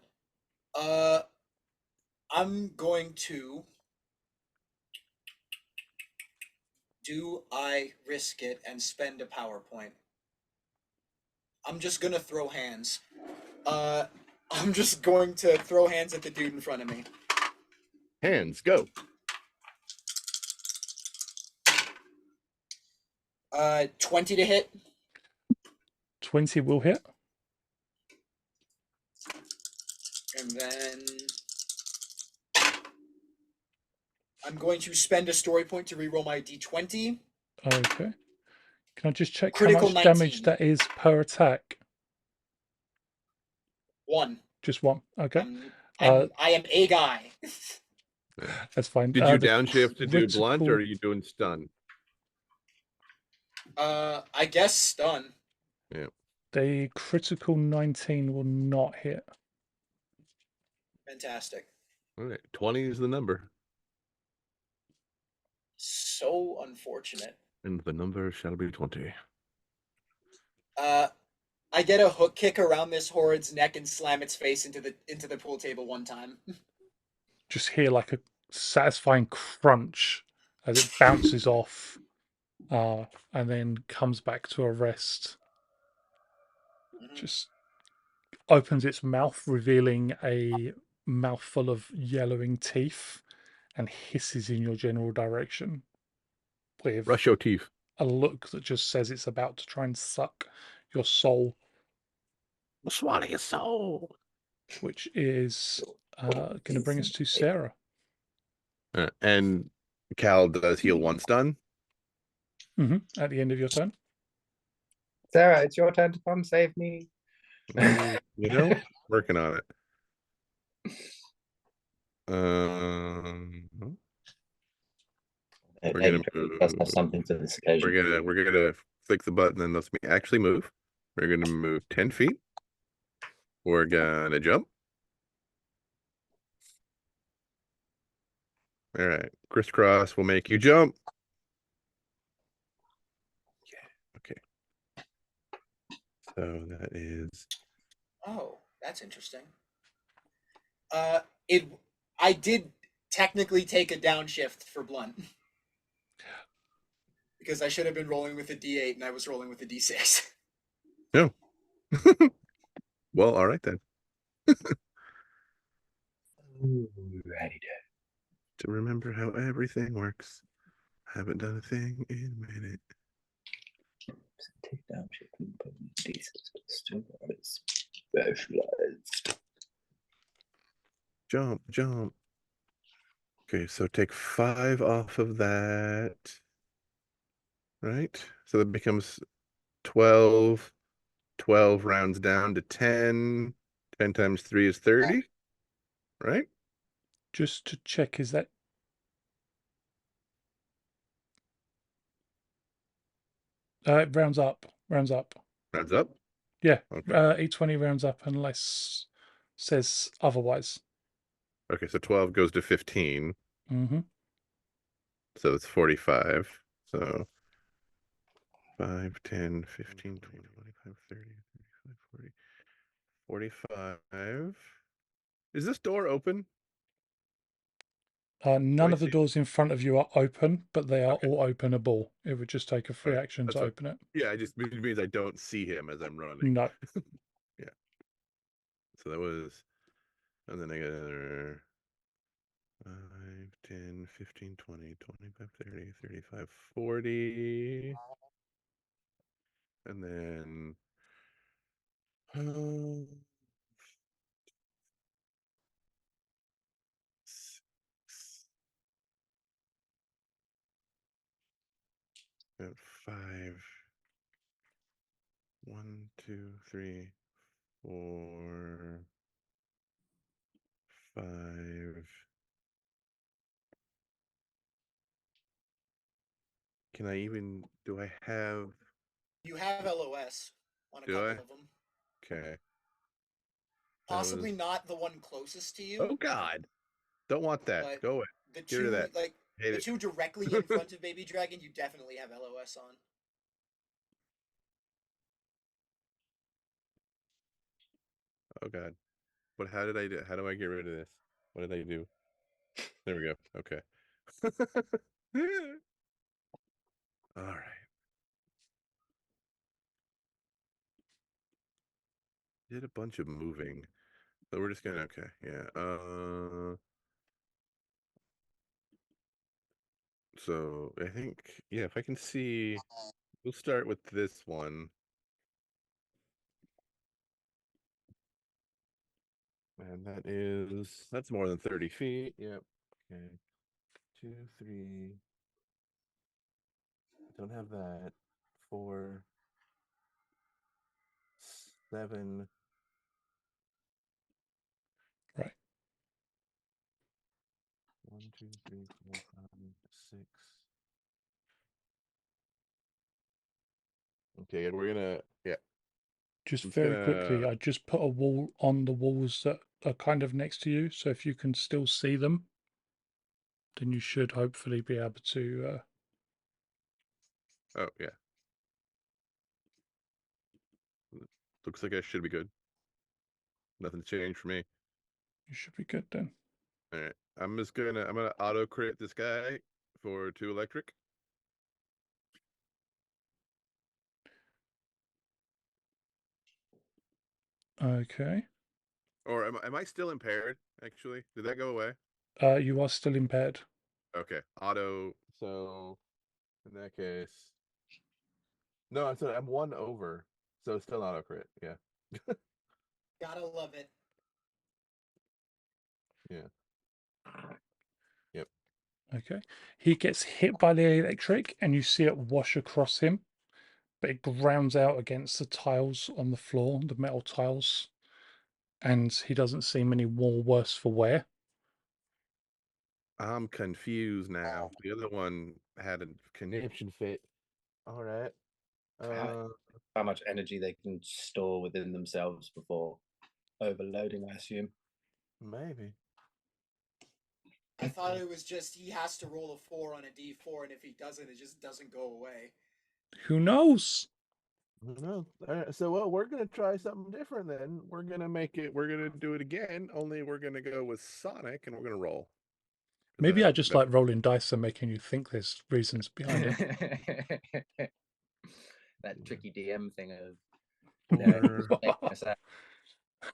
I'm going to. Do I risk it and spend a PowerPoint? I'm just gonna throw hands. I'm just going to throw hands at the dude in front of me. Hands, go. 20 to hit. 20 will hit. And then I'm going to spend a story point to reroll my d20. Okay. Can I just check how Critical much damage 19. that is per attack? 1. Just one. Okay. I am a guy. That's fine. Did you The downshift to do blunt, or critical, are you doing stun? I guess stun. Yeah. the critical 19 will not hit. Fantastic. All right. 20 is the number, So unfortunate. and the number shall be 20. I get a hook kick around this horde's neck and slam its face into the pool table one time. Just hear like a satisfying crunch as it bounces off, and then comes back to a rest. Just opens its mouth, revealing a mouthful of yellowing teeth, and hisses in your general direction with Brush your teeth. a look that just says it's about to try and suck your soul, Swallow your soul. which is going to bring us to Sarah. And Cal does heal one stun. At the end of your turn. Sarah, it's your turn to come save me. Working on it. We're gonna does have something for this occasion. we're gonna click the button and let's me actually move. We're gonna move 10 feet. We're gonna jump. All right, crisscross will make you jump. Yeah. Okay. So that is. Oh, that's interesting. I did technically take a downshift for blunt because I should have been rolling with a d8 and I was rolling with a d6. No. Well, all right then. Righty To remember how everything works. Haven't done a thing in a minute. take down D6, but still not as specialized. Jump, jump. Okay, so take 5 off of that. Right? So that becomes 12. 12 rounds down to 10. 10 times 3 is 30. Right? Just to check, is that it rounds up. Rounds up. Rounds up? Yeah. Okay. E20 rounds up unless says otherwise. Okay, so 12 goes to 15. Mm-hmm. So it's 45. So 5, 10, 15, 20, 25, 30, 35, 40, 45. Is this door open? None of the doors in front of you are open, but they are Okay. all openable. It would just take a free Right. action That's to what- open it. Yeah, it means I don't see him as I'm running. No. Yeah. So that was, and then I got another 5, 10, 15, 20, 25, 30, 35, 40. And then, about 5. 1, 2, 3, 4, 5. Can I even, do I have, You have LOS on a do couple I? of them. Okay. Possibly not the one closest to you. Oh God. Don't want that. But Go away. the Get rid of two that. Hate the it. two directly in front of Baby Dragon, you definitely have LOS on. Oh God. But how did I do? How do I get rid of this? What did I do? There we go. Okay. All right. Did a bunch of moving. So we're just gonna, okay, yeah. So I think, yeah, if I can see We'll start with this one. And that's more than 30 feet. Yep. Okay. 2, 3. Don't have that. 4, 7. Right. 1, 2, 3, 4, 5, 6. Okay, and we're gonna Just I'm just very quickly, gonna I just put a wall on the walls that are kind of next to you. So if you can still see them, then you should hopefully be able to. oh yeah. Looks like I should be good. Nothing's changed for me. You should be good then. Alright. I'm gonna auto crit this guy for 2 electric. Okay. Or am I still impaired, actually? Did that go away? You are still impaired. Okay. Auto, so in that case. No, I'm 1 over. So it's still auto crit, yeah. Gotta love it. Yeah. Yep. Okay. He gets hit by the electric, and you see it wash across him, but it grounds out against the tiles on the floor, the metal tiles, and he doesn't seem any more worse for wear. I'm confused now. The other one had a conniption fit. All right. How, Uh, how much energy they can store within themselves before overloading, I assume. maybe. I thought it was just he has to roll a 4 on a d4, and if he doesn't, it just doesn't go away. Who knows? Who knows? All right, so well, we're gonna try something different then. We're gonna do it again. Only we're gonna go with Sonic, and we're gonna roll. 'Cause Maybe I that's just better. like rolling dice and making you think there's reasons behind it. That Yeah. tricky DM thing of Or making us out.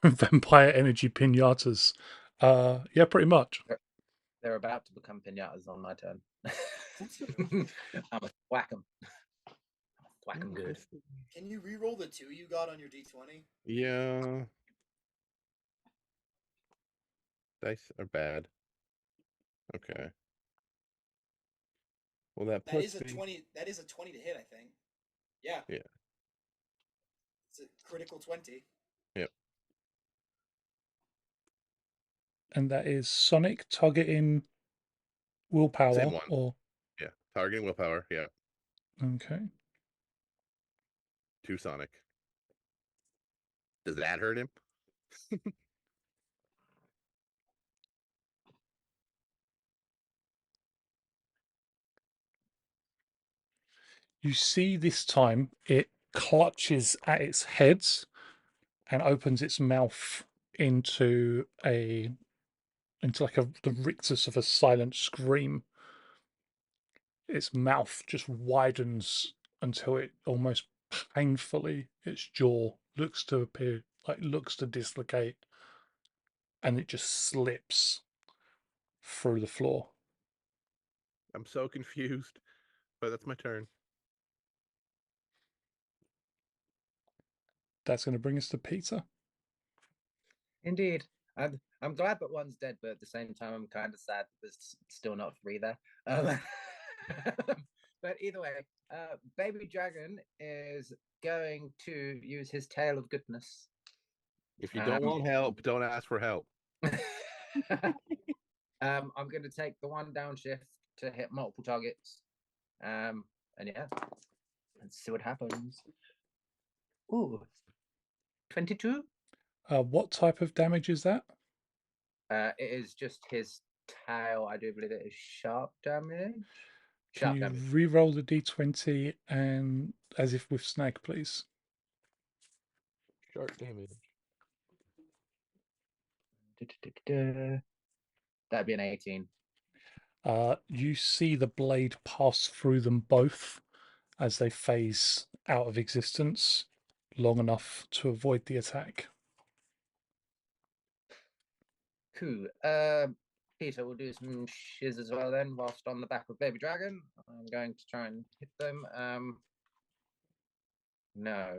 Vampire energy pinatas. Yeah, pretty much. They're about to become pinatas on my turn. I'm a whack 'em. Whack 'em good. Can you re-roll the 2 you got on your d20? yeah, dice are bad. Okay. Well, that That is puts a me. 20. That is a 20 to hit, I think. Yeah, Yeah. it's a critical 20. Yep. And that is Sonic targeting Same willpower one. or Yeah. Targeting willpower. Yeah. okay. 2 Sonic. Does that hurt him? You see this time it clutches at its head and opens its mouth into like the rictus of a silent scream. Its mouth just widens until it almost painfully its jaw looks to dislocate, and it just slips through the floor. I'm so confused, but that's my turn. That's going to bring us to Peter. Indeed. I'm glad that one's dead, but at the same time, I'm kind of sad that there's still not 3 there. But either way, Baby Dragon is going to use his tail of goodness. If you don't want help, don't ask for help. I'm going to take the 1 downshift to hit multiple targets. And yeah, let's see what happens. Ooh, 22. What type of damage is that? It is just his tail. I do believe it is sharp damage. Can Sharp you damage. re-roll the d20 and as if with snag, please? Sharp damage. That'd be an 18. You see the blade pass through them both as they phase out of existence long enough to avoid the attack. Cool. Peter will do some shiz as well then, whilst on the back of Baby Dragon. I'm going to try and hit them. No.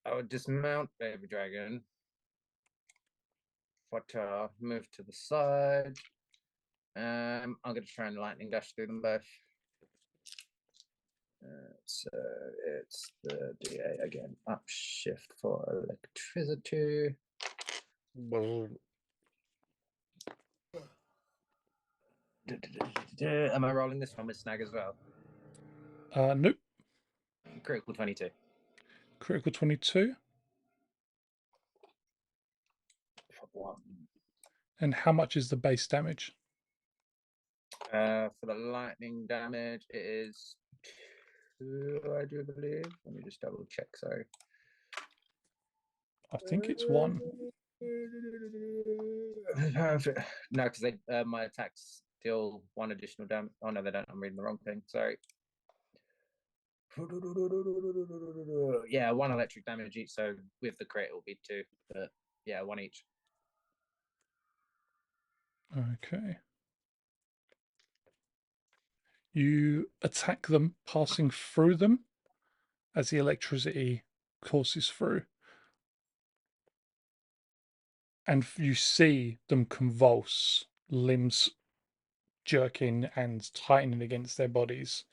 I would dismount Baby Dragon. Move to the side. I'm going to try and lightning dash through them both. So it's the DA again. Upshift for electricity. Well, Am I rolling this one with snag as well? Nope. Critical 22. Critical 22. One. And how much is the base damage? For the lightning damage, it is 2, I do believe. Let me just double check. Sorry. I think it's 1. No, because my attacks deal 1 additional damage. Oh no, they don't. I'm reading the wrong thing. Sorry. Yeah, 1 electric damage each. So with the crit, it will be 2. But yeah, 1 each. Okay. You attack them, passing through them as the electricity courses through. And you see them convulse, limbs jerking and tightening against their bodies.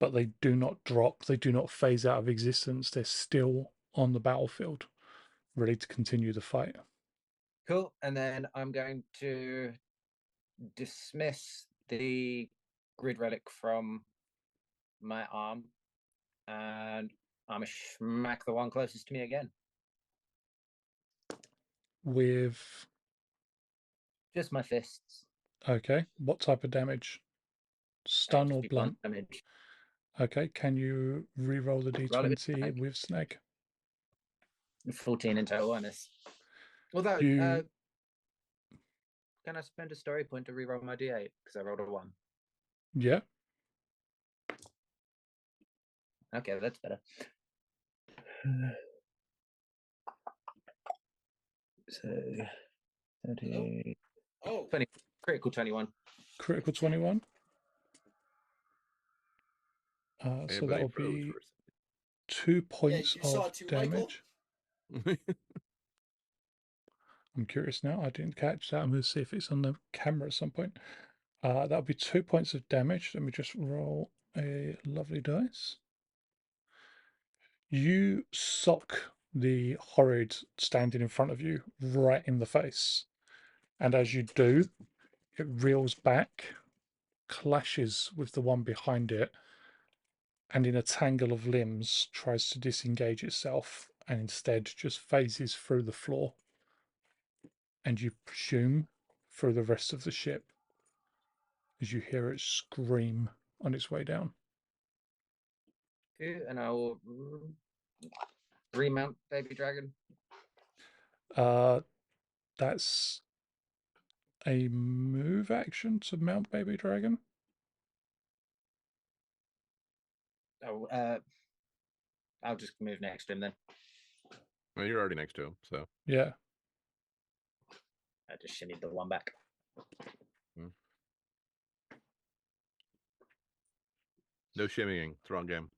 But they do not drop, they do not phase out of existence. They're still on the battlefield, ready to continue the fight. Cool. And then I'm going to dismiss the grid relic from my arm, and I'm gonna smack the one closest to me again. With Just my fists. okay, what type of damage? Stun or Just be 1 blunt? damage. Okay, can you re-roll the Roll it with d20 snag. with snag? 14 in total on this. Although, You can I spend a story point to reroll my d8 because I rolled a 1? yeah. Okay, that's better. So 30, Oh, 20, critical 21. Critical 21. So that everybody will froze be for 2 yeah, points you saw of too, Michael. damage. a second. I'm curious now. I didn't catch that. I'm going to see if it's on the camera at some point. That'll be 2 points of damage. Let me just roll a lovely dice. You sock the horrid standing in front of you right in the face. And as you do, it reels back, clashes with the one behind it, and in a tangle of limbs tries to disengage itself and instead just phases through the floor. And you presume through the rest of the ship as you hear it scream on its way down. And I will remount Baby Dragon. That's a move action to mount Baby Dragon. Oh, I'll just move next to him then. Well, you're already next to him, so Yeah. I just shimmied the one back. no shimmying. It's the wrong game.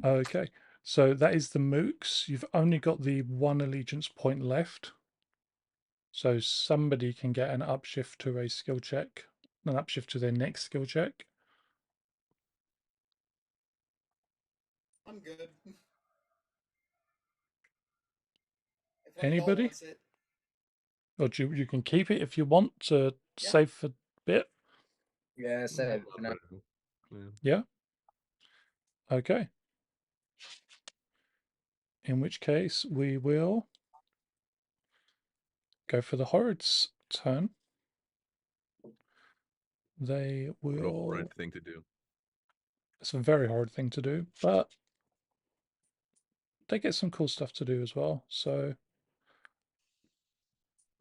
Okay. So that is the mooks. You've only got the 1 allegiance point left. So somebody can get an upshift to a skill check, an upshift to their next skill check. I'm good. If one of y'all Anybody? wants it. Or you can keep it if you want to save for a bit. Yeah, so Yeah. Yeah. Okay. In which case we will go for the horrid's turn. They What a will. horrid thing to do. It's a very hard thing to do, but they get some cool stuff to do as well. So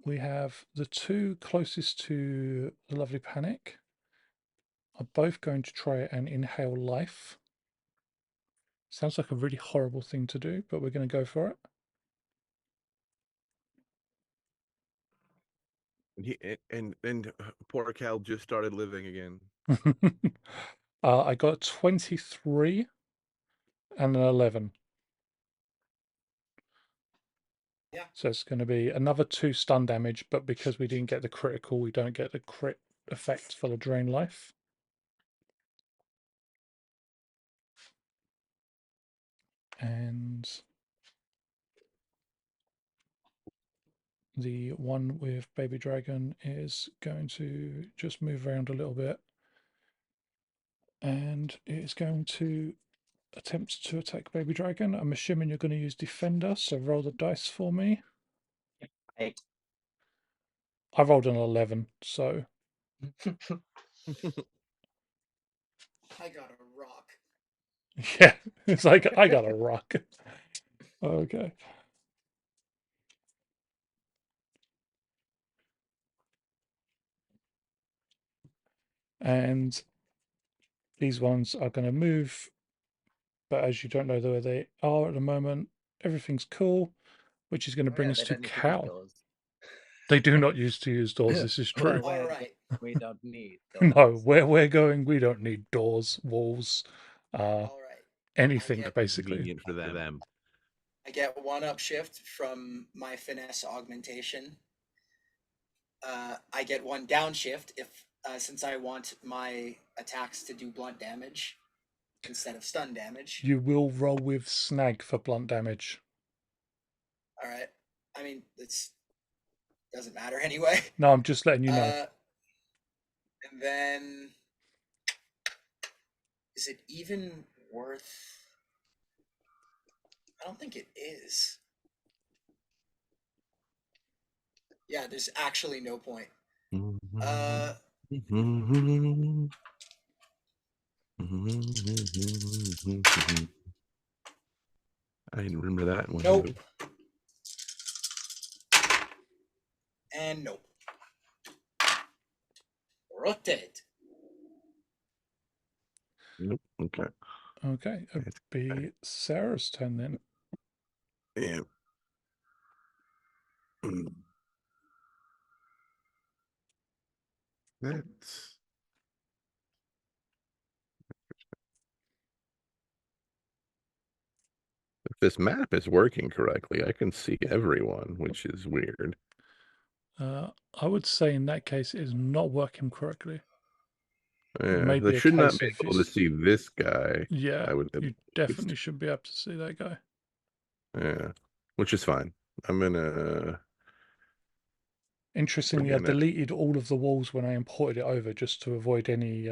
we have the 2 closest to the lovely panic are both going to try and inhale life. Sounds like a really horrible thing to do, but we're going to go for it. And poor Cal just started living again. I got 23 and an 11. Yeah. So it's going to be another 2 stun damage, but because we didn't get the critical, we don't get the crit effect for the drain life. And the one with Baby Dragon is going to just move around a little bit. And it is going to attempt to attack Baby Dragon. I'm assuming you're going to use Defender, so roll the dice for me. 8. I rolled an 11, so I got a rock. yeah, it's like I got a rock. Okay. And these ones are going to move, but as you don't know where they are at the moment, everything's cool, which is going to bring Yeah, us they to don't need to use Cal. doors. They do not use to use doors. This is true. Well, All right. we don't need No, doors. where we're going, we don't need doors, walls, All right. anything get- basically. Convenient for them. I get 1 upshift from my finesse augmentation. I get 1 downshift if since I want my attacks to do blunt damage instead of stun damage. You will roll with snag for blunt damage. All right. I mean, it's doesn't matter anyway. No, I'm just letting you know. And then, is it even worth? I don't think it is. Yeah, there's actually no point. I didn't remember that one. Nope. And nope. Rotate. Nope. Okay. Okay, it'd be Sarah's turn then. Yeah. That's if this map is working correctly, I can see everyone, which is weird. I would say in that case it is not working correctly. Yeah, Maybe I a should not case be of able to see this guy. yeah, I would you definitely should be able to see that guy. Yeah, which is fine. I'm gonna. Interestingly, I deleted all of the walls when I imported it over just to avoid any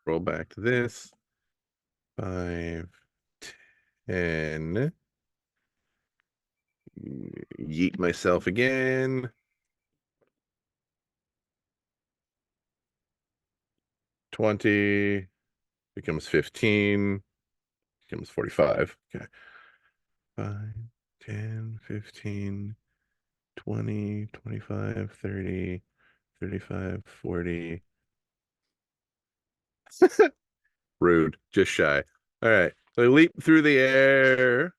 roll back to this. 5, 10. Yeet myself again. 20 becomes 15, becomes 45. Okay. 5, 10, 15, 20, 25, 30, 35, 40. Rude, just shy. All right. So I leap through the air.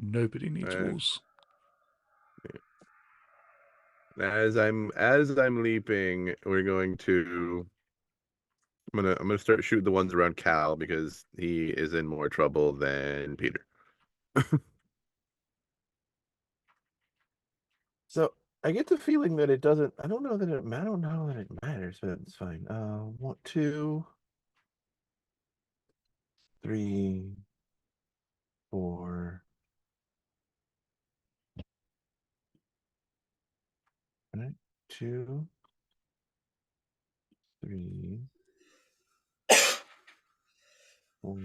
nobody needs walls. As I'm leaping, we're going to I'm gonna start shooting the ones around Cal because he is in more trouble than Peter. So I get the feeling that it doesn't. I don't know that it matters, but it's fine. 1, 2, 3, 4. Right? 2, 3, 4.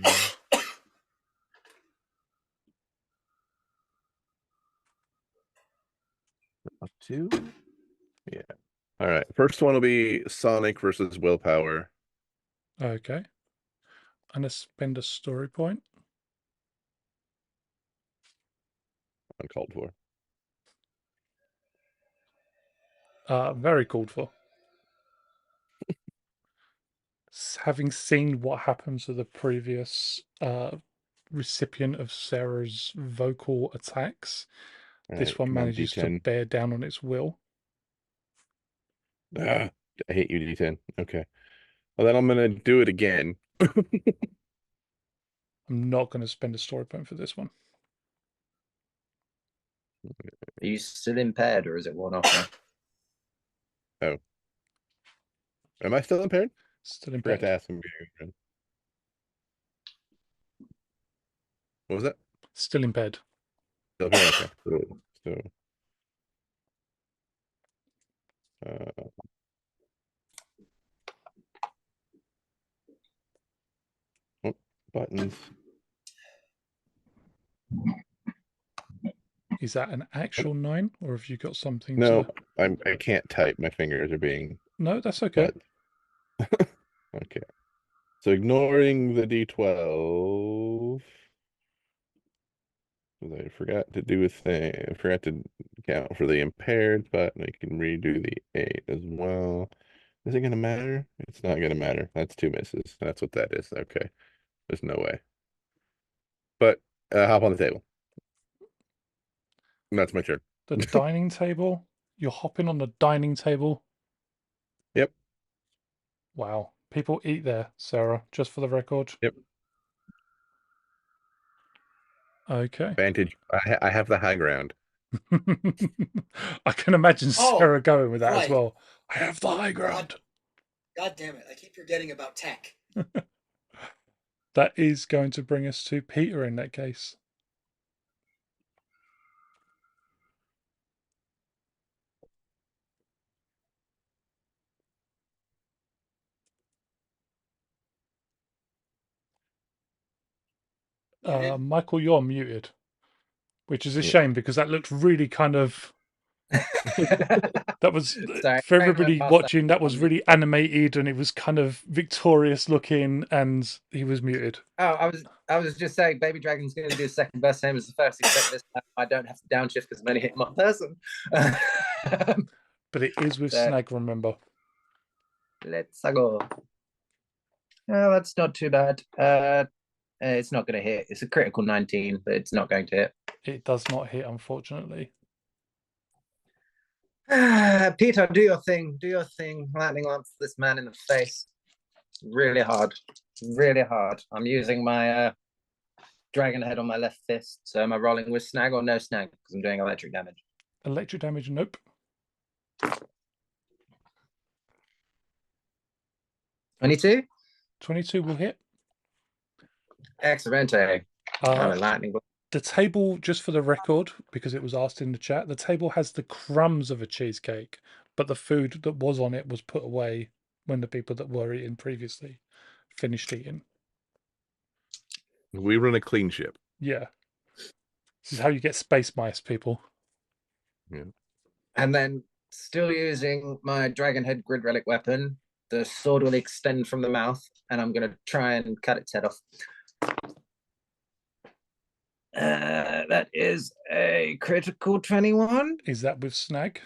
Up 2. Yeah. All right. First one will be Sonic versus Willpower. Okay. I'm gonna spend a story point. Uncalled for. Very called for. Having seen what happens to the previous recipient of Sarah's vocal attacks, All this right, one come on, manages to D10. bear down on its will. Ah, I hate you, D10. Okay. Well, then I'm gonna do it again. I'm not going to spend a story point for this one. Are you still impaired, or is it one off now? Oh, am I still impaired? Still Forgot to impaired. ask him. What was that? Still impaired. Still impaired. Okay. So uh, oh, buttons. Is that an actual 9, or have you got something No, to? I can't type. My fingers are being No, that's okay. but okay. So ignoring the D12. I forgot to do a thing. I forgot to count for the impaired, but I can redo the 8 as well. Is it gonna matter? It's not gonna matter. That's 2 misses. That's what that is. Okay. There's no way. But hop on the table. And that's my turn. The dining table. You're hopping on the dining table. Yep. Wow. People eat there, Sarah, just for the record. Yep. Okay. Advantage. I have the high ground. I can imagine Oh, Sarah going with that as right. well. I have the high ground. God damn it! I keep forgetting about tech. That is going to bring us to Peter in that case. Muted. Michael, you're muted, which is a Yeah. shame because that looked really kind of. That was Sorry, for very much everybody past that watching. That was on mute. really animated and it was kind of victorious looking, and he was muted. Oh, I was just saying, Baby Dragon's going to do second best same as the first, except this time I don't have to downshift because I'm only hitting one person. But it is with So- snag, remember. Let's go. Oh, that's not too bad. It's not going to hit. It's a critical 19, but it's not going to hit. It does not hit, unfortunately. Peter, do your thing. Do your thing. Lightning lance this man in the face. Really hard. Really hard. I'm using my dragon head on my left fist. So am I rolling with snag or no snag? Because I'm doing electric damage. Electric damage, nope. 22? 22 will hit. Excellent. I'm a lightning bolt. The table, just for the record, because it was asked in the chat, the table has the crumbs of a cheesecake, but the food that was on it was put away when the people that were eating previously finished eating. We run a clean ship. Yeah. This is how you get space mice, people. Yeah. And then, still using my dragon head grid relic weapon, the sword will extend from the mouth, and I'm going to try and cut its head off. That is a critical 21. Is that with snag?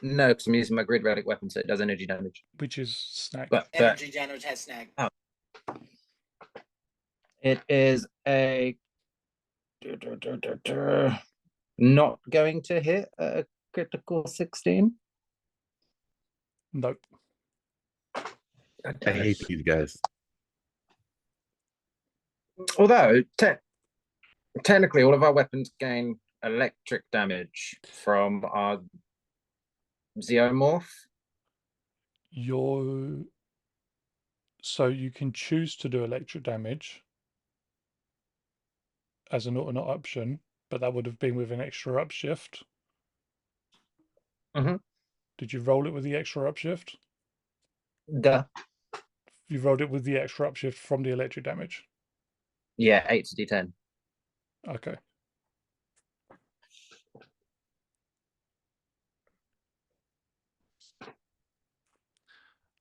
No, because I'm using my grid relic weapon, so it does energy damage. Which is snag? But Energy damage has snag. it is a not going to hit a critical 16. Nope. I hate these guys. Although technically all of our weapons gain electric damage from our Xeomorph. So you can choose to do electric damage as an alternate option, but that would have been with an extra upshift. Mhm. Did you roll it with the extra upshift? Duh. You rolled it with the extra upshift from the electric damage. Yeah, 8 to D10. Okay.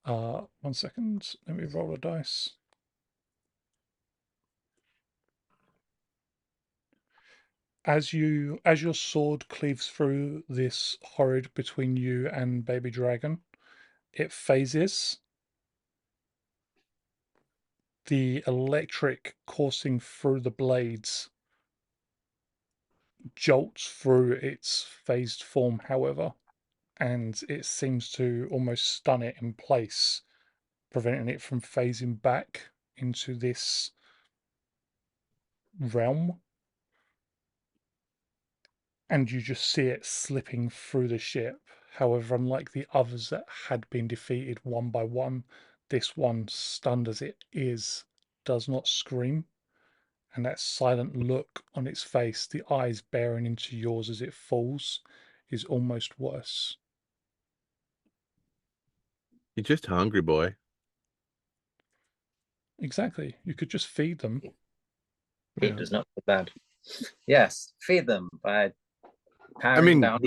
One second. Let me roll a dice. As your sword cleaves through this horrid between you and Baby Dragon, it phases. The electric coursing through the blades jolts through its phased form, however. and it seems to almost stun it in place, preventing it from phasing back into this realm. And you just see it slipping through the ship. However, unlike the others that had been defeated one by one, this one, stunned as it is, does not scream. And that silent look on its face, the eyes bearing into yours as it falls, is almost worse. You're just hungry, boy. Exactly. You could just feed them. Feed Yeah. does not look bad. Yes, feed them by I powering mean, down.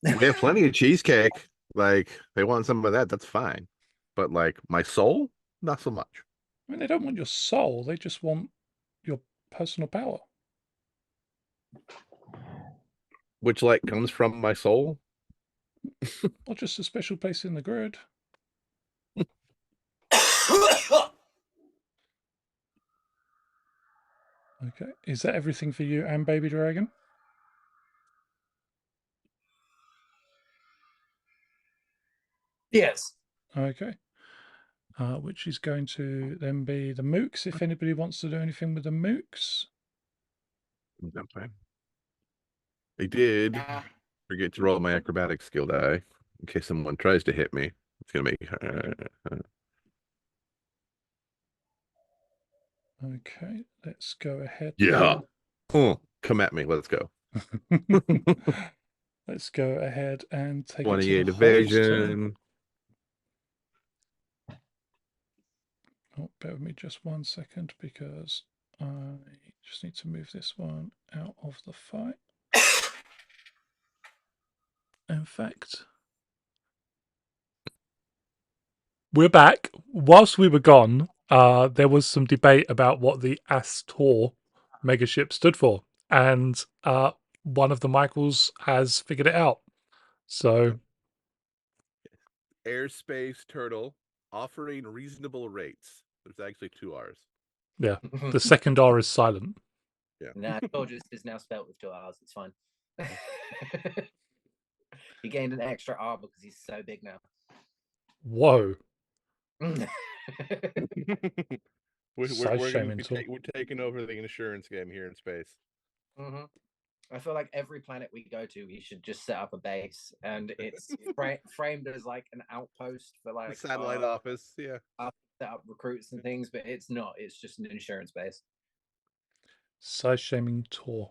we have plenty of cheesecake. Like, they want some of that, that's fine. But like my soul, not so much. I mean, they don't want your soul, they just want your personal power. Which like comes from my soul. Or just a special place in the grid. Okay. Is that everything for you and Baby Dragon? Yes. Okay. Which is going to then be the mooks, if anybody wants to do anything with the mooks. That's fine. I did forget to roll my acrobatic skill die in case someone tries to hit me. It's gonna make Okay, let's go ahead. yeah. Oh, come at me. Let's go. Let's go ahead and take it to 28 the horde's turn. evasion. Oh, bear with me just 1 second because I just need to move this one out of the fight. In fact, we're back. Whilst we were gone, there was some debate about what the Astor megaship stood for, and one of the Michaels has figured it out. So, Airspace turtle offering reasonable rates. There's actually 2 R's. yeah, the second R is silent. Yeah. Nah, George is now spelt with 2 R's. It's fine. He gained an extra R because he's so big now. Whoa. we're Size gonna shaming be tool. we're taking over the insurance game here in space. I feel like every planet we go to, we should just set up a base, and it's framed as like an outpost for The like satellite office, yeah. set up recruits and things, but it's not. It's just an insurance base. Size shaming tour.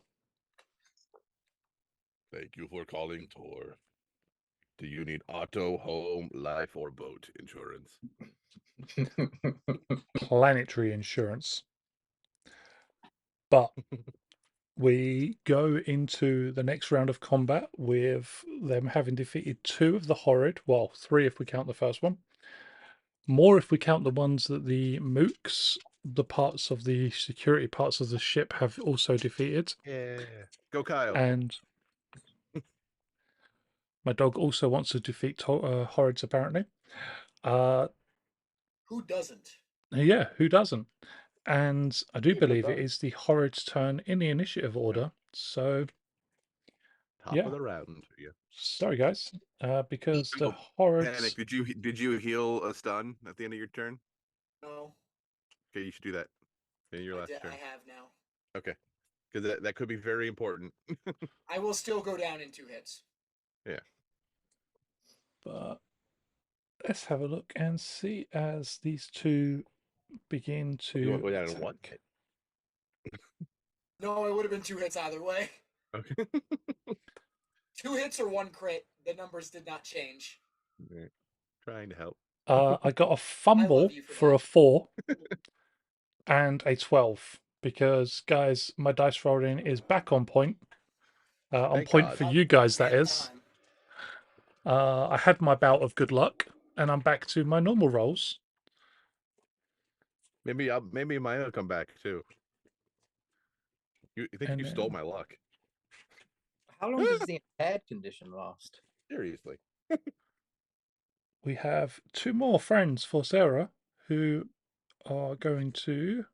Thank you for calling Tor. Do you need auto, home, life, or boat insurance? Planetary insurance. But we go into the next round of combat with them having defeated 2 of the horrid, well, 3 if we count the first one. More if we count the ones that the mooks, the parts of the security parts of the ship, have also defeated. Yeah. Go Kyle. And my dog also wants to defeat horrids, apparently. Who doesn't? Yeah, who doesn't? And I do Yeah, good believe it dog. is the horrid's turn in the initiative order. So, Top yeah. of the round. Yeah. Sorry, guys. Because the Panic. horrids. Did you heal a stun at the end of your turn? No, Okay, you should do that in your last turn. I have now. Okay, because that could be very important. I will still go down in 2 hits. Yeah. But let's have a look and see as these 2 begin to You want to go down in attack. one? No, it would have been 2 hits either way. Okay. 2 hits or 1 crit. The numbers did not change. Trying to help. I got a fumble for a 4 and a 12 because, guys, my dice rolling is back on point. On Thank point God. for you guys, that Damn is. time. I had my bout of good luck, and I'm back to my normal rolls. Maybe mine will come back too. You think And you then- stole my luck? How long does the impaired condition last? Seriously. We have 2 more friends for Sarah who are going to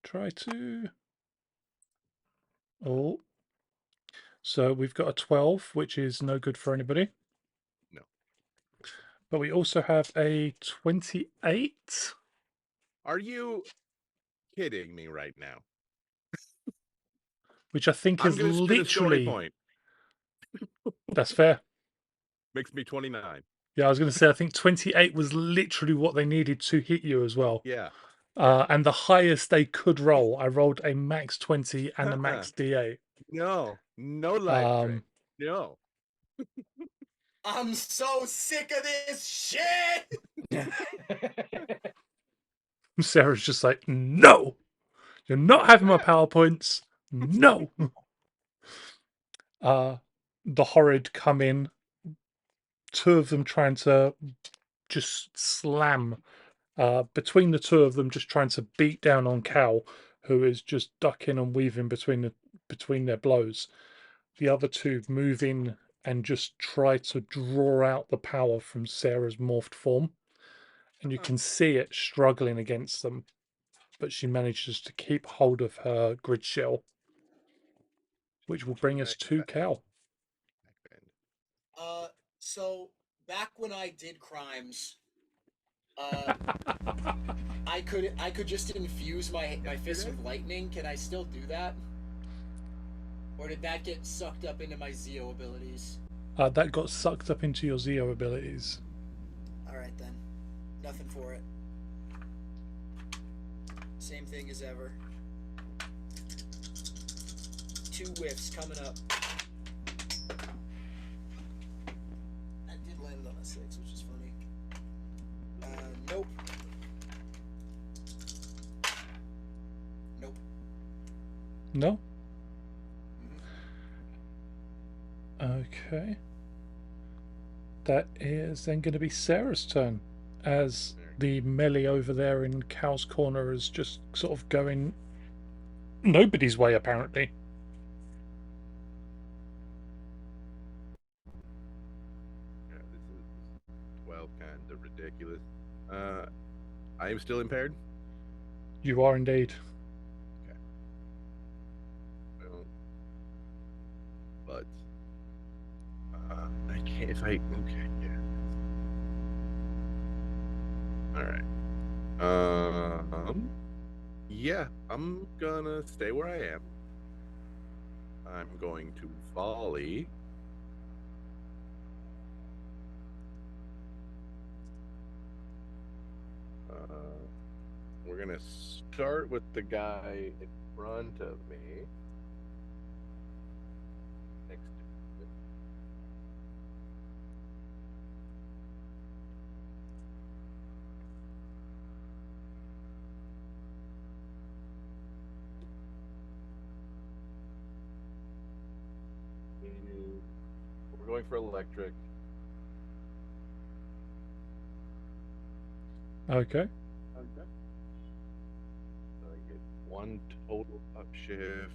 try to. Oh, So we've got a 12, which is no good for anybody. No. But we also have a 28. Are you kidding me right now? Which I think I'm is going to spin a story literally... point. That's fair. Makes me 29. Yeah, I was going to say, I think 28 was literally what they needed to hit you as well. Yeah. And the highest they could roll, I rolled a max 20 and a max D8. No. No life drain. No. I'm so sick of this shit. Sarah's just like, no, you're not having my PowerPoints. No. The horrid come in, two of them trying to just slam, between the two of them, just trying to beat down on Cal, who is just ducking and weaving between their blows. The other two move in and just try to draw out the power from Sarah's morphed form. And you can see it struggling against them, but she manages to keep hold of her grid shell, which will bring us to Cal. So back when I did crimes, I could just infuse my fist with lightning. Can I still do that? Or did that get sucked up into my Zeo abilities? That got sucked up into your Zeo abilities. Alright then. Nothing for it. Same thing as ever. 2 whiffs coming up. That did land on a 6, which is funny. Nope. Nope. No? Mm-hmm. Okay. That is then going to be Sarah's turn, as the melee over there in Cal's corner is just sort of going nobody's way, apparently. Yeah, this is 12 kind of ridiculous. I am still impaired? You are indeed. Okay. Well, but I can't if I okay, yeah. Alright. Yeah, I'm gonna stay where I am. I'm going to volley. We're gonna start with the guy in front of me. Next to it. We're going for electric. Okay. Okay. So I get 1 total upshift.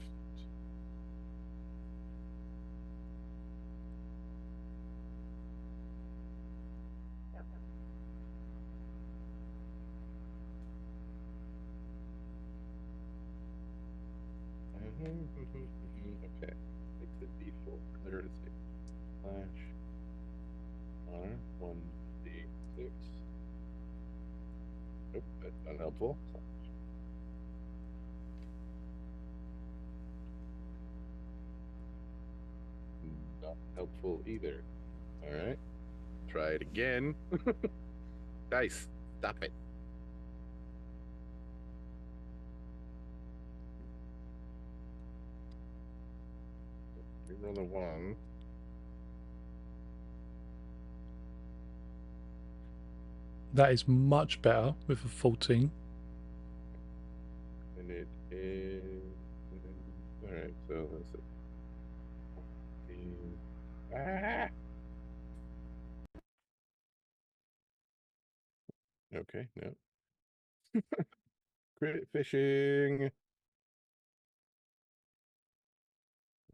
Okay. Makes it D4. There it is. Slash. Honor. 1D6. Nope, that's unhelpful. Not helpful either. Alright. Try it again. Dice, stop it. Reroll the 1. That is much better with a 14. And it is. Alright, so let's see. Ah! Okay, no. Credit fishing.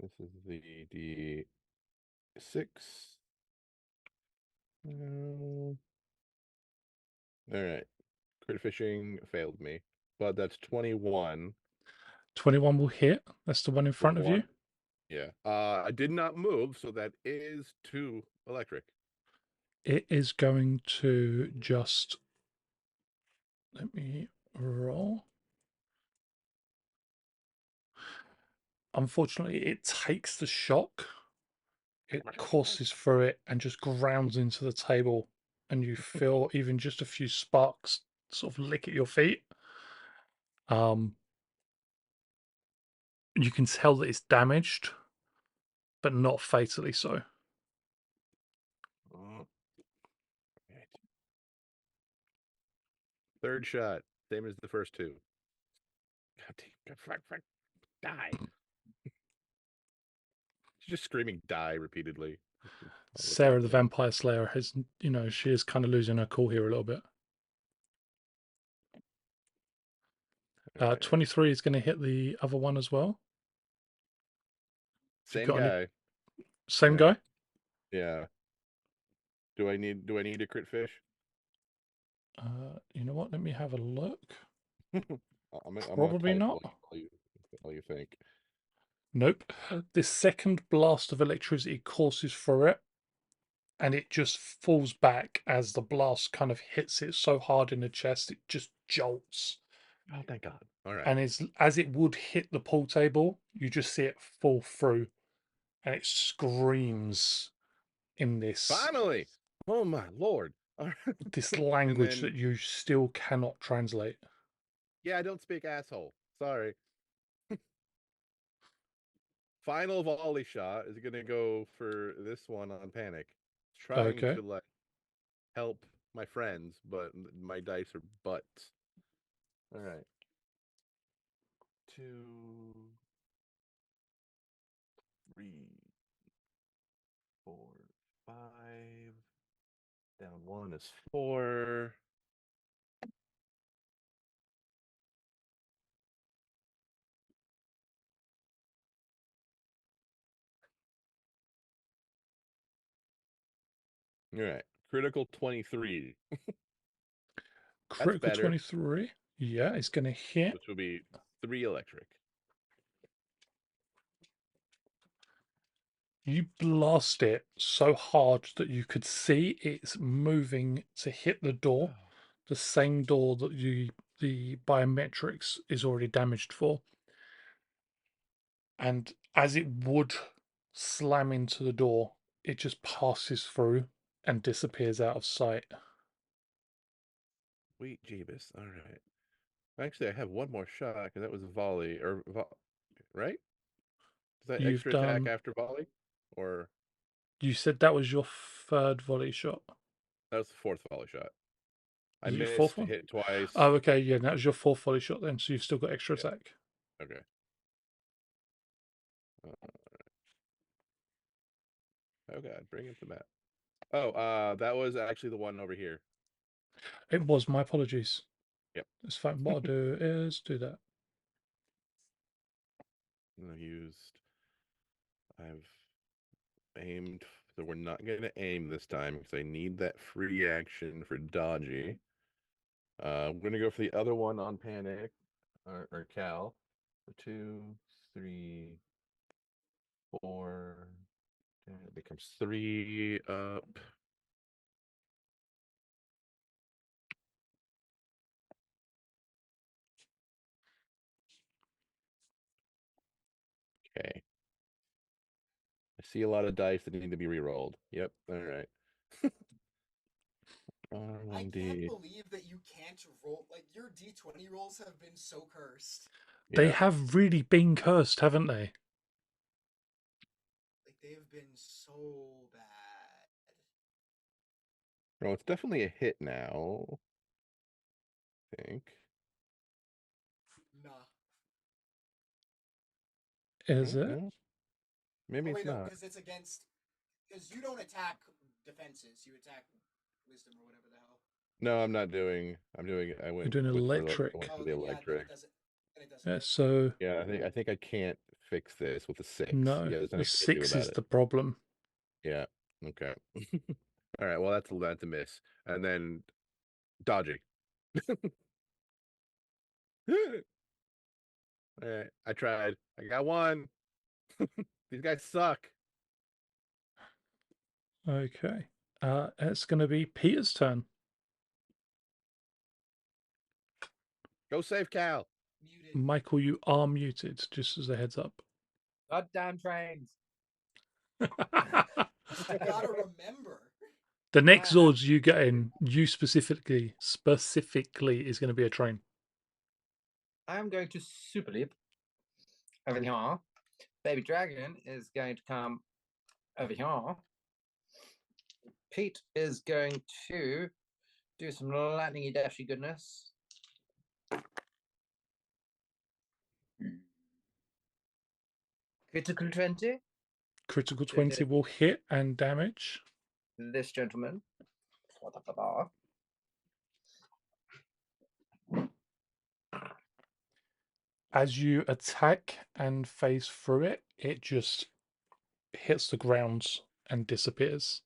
This is the D6. Alright. Credit fishing failed me. But that's 21. 21 will hit. That's the one in front of you. Yeah. I did not move, so that is 2 electric. It is going to just, let me roll. Unfortunately, it takes the shock, it courses through it and just grounds into the table, and you feel even just a few sparks sort of lick at your feet. You can tell that it's damaged, but not fatally so. Right. Third shot, same as the first 2. God damn, fuck, die. She's just screaming die repeatedly. All that's Sarah the happening. Vampire Slayer has, she is kind of losing her cool here a little bit. Right. 23 is going to hit the other one as well. If you Same got any, guy. same Yeah. guy. Yeah. Do I need a crit fish? You know what? Let me have a look. I'm gonna Probably type not. while you think. Nope. The second blast of electricity courses through it, and it just falls back as the blast kind of hits it so hard in the chest, it just jolts. Oh, thank God. All right. And as it would hit the pool table, you just see it fall through, and it screams in Finally. Oh my Lord. All right. this And language then that you still cannot translate. yeah, I don't speak asshole. Sorry. Final volley shot is gonna go for this one on panic. Trying Okay. to like help my friends, but my dice are butts. All right. 2, 3, 4, 5. Down 1 is 4. All right. Critical 23. That's Critical better, 23. Yeah, it's going to hit. which will be 3 electric. You blast it so hard that you could see it's moving to hit the door, the same door that the biometrics is already damaged for. And as it would slam into the door, it just passes through and disappears out of sight. Sweet Jeebus. All right. Actually, I have one more shot because that was a volley, right? Is that You've extra attack done, after volley? Or you said that was your third volley shot. that was the fourth volley shot. I Is it your fourth missed, one? hit twice. Oh, okay, yeah, that was your fourth volley shot then, so you've still got extra Yeah. attack. Okay. Oh God, bring up the map. Oh, that was actually the one over here. It was, my apologies. Yep. It's fine. What I'll do is do that. I've aimed, so we're not gonna aim this time because I need that free action for dodgy. We're gonna go for the other one on panic, or Cal. 2, 3, 4. It becomes 3 up. Okay. I see a lot of dice that need to be re-rolled. Yep. All right. I can't R1D. believe that you can't roll. Like, your D20 rolls have been so cursed. They Yeah. have really been cursed, haven't they? Like, they have been so bad. Well, it's definitely a hit now. I think. Nah. Is it? No, maybe Oh, it's wait, no, not. because it's against. Because you don't attack defenses, you attack wisdom or whatever the hell. No, I'm not doing. I'm doing. I You're went doing with for. I electric. went for Oh, the then yeah, then electric. it doesn't. Then it doesn't Yeah, hit. so Yeah, I think I can't fix this with a 6. no, Yeah, there's the nothing I can do 6 about is it. the problem. Yeah. Okay. All right. Well, that's a miss, and then dodging. All right. I tried. I got one. These guys suck. Okay. It's going to be Peter's turn. Go save Cal. Muted. Michael, you are muted, just as a heads up. Goddamn trains. You gotta remember. The next I- Zords you get in, you specifically, is going to be a train. I am going to super leap over here. Baby Dragon is going to come over here. Pete is going to do some lightningy dashy goodness. Critical 20. Critical 20 will hit and damage. This gentleman. As you attack and phase through it, it just hits the ground and disappears.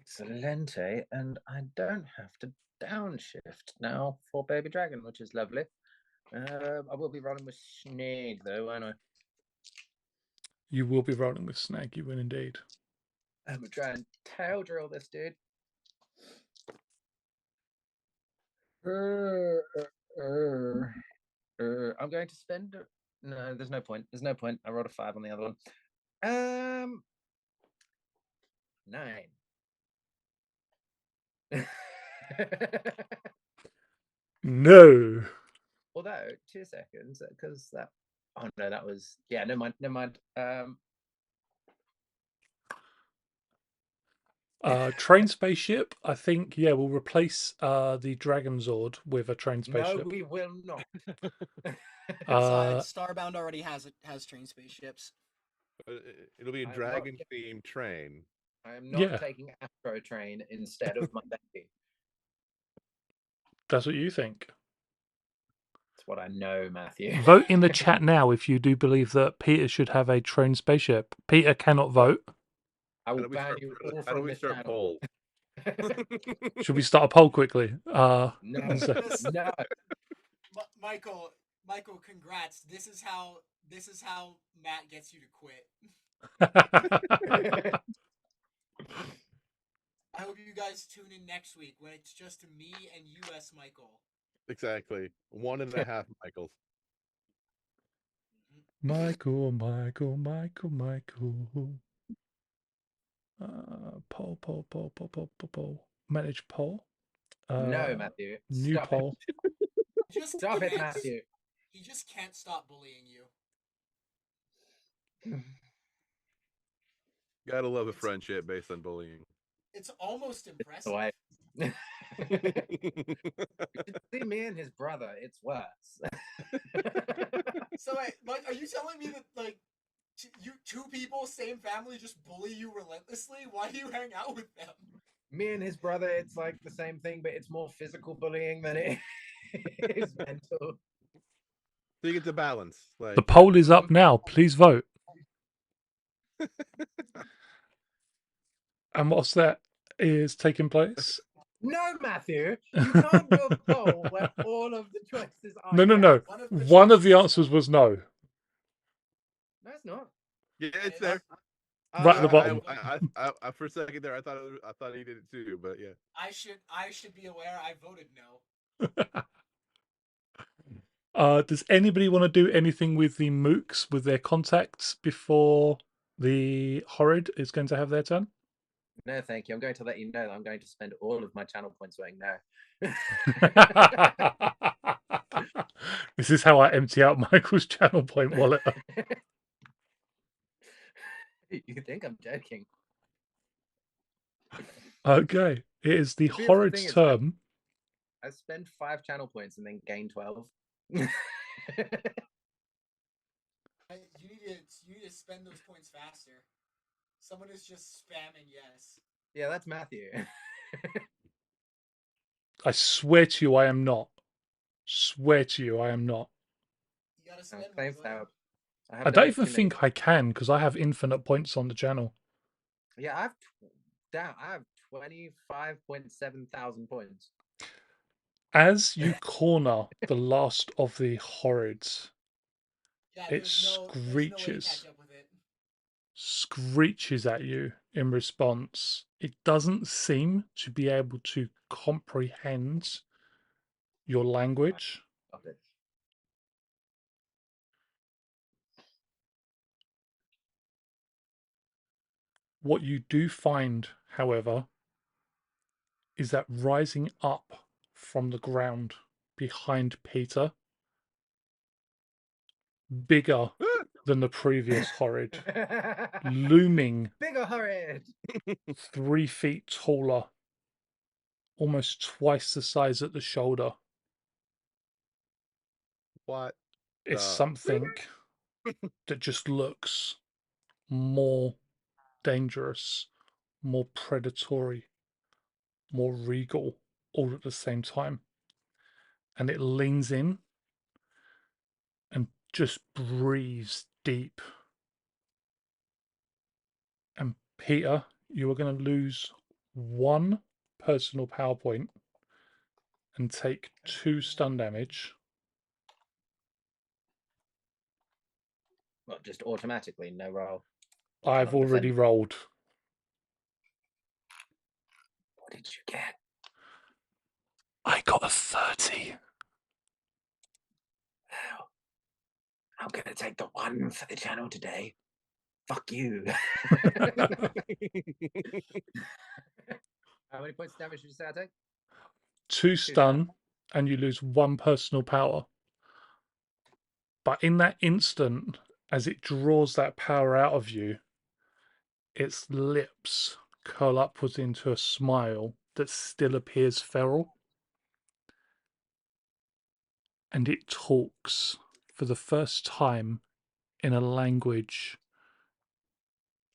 Excelente, and I don't have to downshift now for Baby Dragon, which is lovely. I will be rolling with Snake though, won't I? You will be rolling with Snag, you will indeed. I'm gonna try and tail drill this dude. I'm going to spend. No, there's no point. There's no point. I rolled a 5 on the other one. 9. No. Although 2 seconds, because that. Oh no, that was Never mind. Never mind. Train spaceship, I think, we'll replace the Dragon Zord with a train No, spaceship. we will not. Besides, Starbound already has train spaceships. It'll be a dragon themed train. I am not taking Astro Train instead of my baby. That's what you think. That's what I know, Matthew. Vote in the chat now if you do believe that Peter should have a train spaceship. Peter cannot vote. I will ban you all How do from we this start channel. poll? Should we start a poll quickly? No, So- no. Michael, congrats. This is how Matt gets you to quit. I hope you guys tune in next week when it's just me and US Michael. Exactly. 1.5 Michaels. Michael. Poll. Manage poll. No, Matthew. New Stop poll. Stop it, Matthew. He just can't stop bullying you. Gotta love a friendship based on bullying. It's almost impressive. See me and his brother, it's worse. So wait, are you telling me that like you two people, same family, just bully you relentlessly? Why do you hang out with them? Me and his brother, it's like the same thing, but it's more physical bullying than it is mental. So you get the balance. Like The poll is up now. Please vote. And whilst that is taking place, no, Matthew, you can't do a poll where all of the choices are no. One of the answers was no. No, it's not. Yeah, it's there. Right at the bottom. I for a second there, I thought he did it too, but yeah. I should be aware. I voted no. Does anybody want to do anything with the mooks, with their contacts, before the Horrid is going to have their turn? No, thank you. I'm going to let you know that I'm going to spend all of my channel points saying no. This is how I empty out Michael's channel point wallet. You think I'm joking? Okay, it is the Horrid's turn. I spend 5 channel points and then gain 12. You need to spend those points faster. Someone is just spamming yes. Yeah, that's Matthew. I swear to you, I am not. Swear to you, I am not. You gotta spend I don't even think I can because I have infinite points on the channel. Yeah, I have 25.7 thousand points. As you corner the last of the Horrids, Yeah, It there's no way to catch screeches, up with it. screeches at you in response. It doesn't seem to be able to comprehend your language. Stop it. What you do find, however, is that rising up from the ground behind Peter, bigger than the previous horrid, looming Bigger horrid. 3 feet taller, almost twice the size at the shoulder, What is the? something that just looks more dangerous, more predatory, more regal, all at the same time. And it leans in and just breathes deep. And Peter, you are going to lose 1 personal power point and take 2 stun damage. Well, just automatically, no roll. I've Cannot already defend. rolled. What did you get? I got a 30. Wow. I'm gonna take the 1 for the channel today. Fuck you. How many points of damage did you say I take? 2 stun, and you lose 1 personal power. But in that instant, as it draws that power out of you, its lips curl upwards into a smile that still appears feral. And it talks for the first time in a language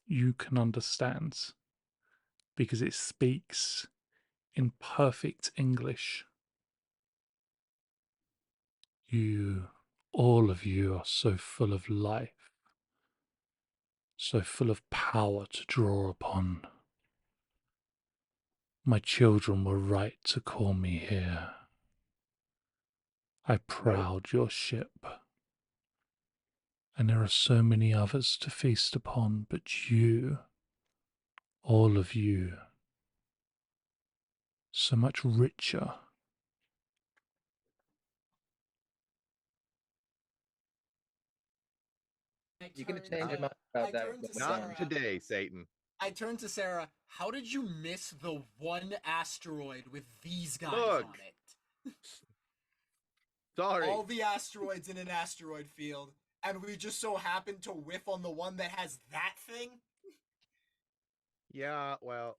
you can understand, because it speaks in perfect English. You, all of you, are so full of life, so full of power to draw upon. My children were right to call me here. I proud your ship, and there are so many others to feast upon, but you, all of you, so much richer. You're gonna change your mind I about that. turned to Not Sarah. today, Satan. I turned to Sarah. How did you miss the 1 asteroid with these guys Look. on it? Sorry. All the asteroids in an asteroid field, and we just so happened to whiff on the one that has that thing? Yeah, well,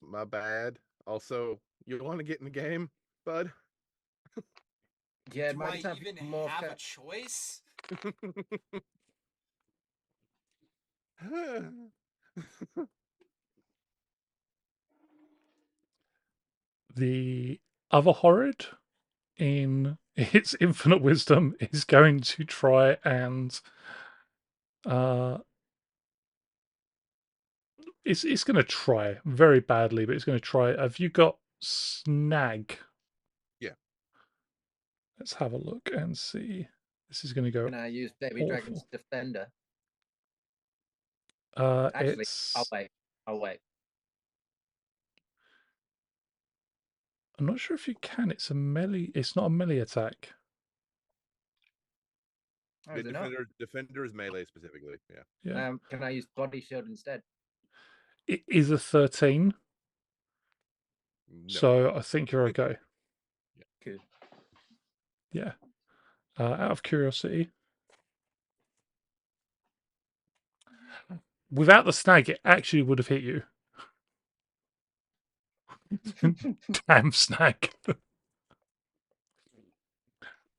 my bad. Also, you want to get in the game, bud? Yeah, it Do might I be time for even more have a cat. choice? The other horrid, in its infinite wisdom, is going to try and it's going to try very badly, but it's going to try. Have you got snag? Yeah. Let's have a look and see. This is going to go Can I use Baby Dragon's awful. Defender? Actually, I'll It's. wait. I'll wait. I'm not sure if you can. It's a melee. It's not a melee attack. Oh, is it not? Defender is melee specifically. Yeah. Yeah. Can I use Body Shield instead? It is a 13. No. So I think you're okay. Yeah. Cool. Yeah. Out of curiosity, without the snag, it actually would have hit you. Damn snag.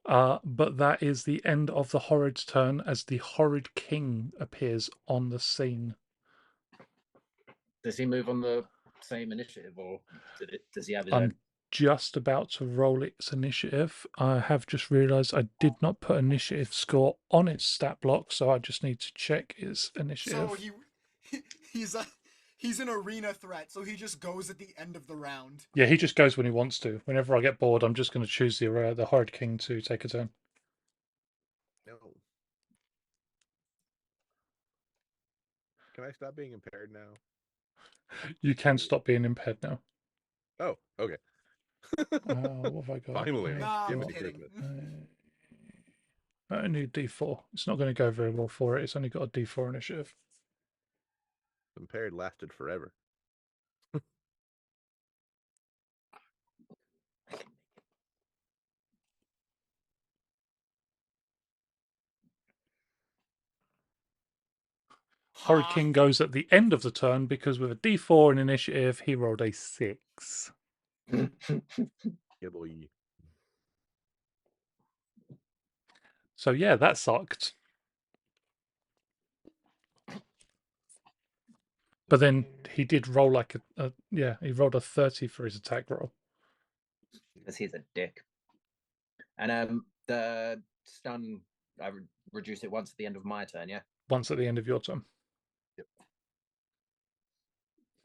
But that is the end of the Horrid's turn as the Horrid King appears on the scene. Does he move on the same initiative, or does he have his I'm own? just about to roll its initiative. I have just realised I did not put initiative score on its stat block, so I just need to check its initiative. So he's an arena threat, so he just goes at the end of the round. Yeah, he just goes when he wants to. Whenever I get bored, I'm just going to choose the Horrid King to take a turn. No. Can I stop being impaired now? You can stop being impaired now. Oh, okay. What have I got? Finally, Nah, I'm give it kidding. improvement. Only D4. It's not going to go very well for it. It's only got a D4 initiative. Impaired lasted forever. Horrid Ha! King goes at the end of the turn because with a D4 in initiative, he rolled a 6. Yeah, boy. So yeah, that sucked. But then he did roll like he rolled a 30 for his attack roll. Because he's a dick. And the stun, I reduce it once at the end of my turn, yeah? Once at the end of your turn.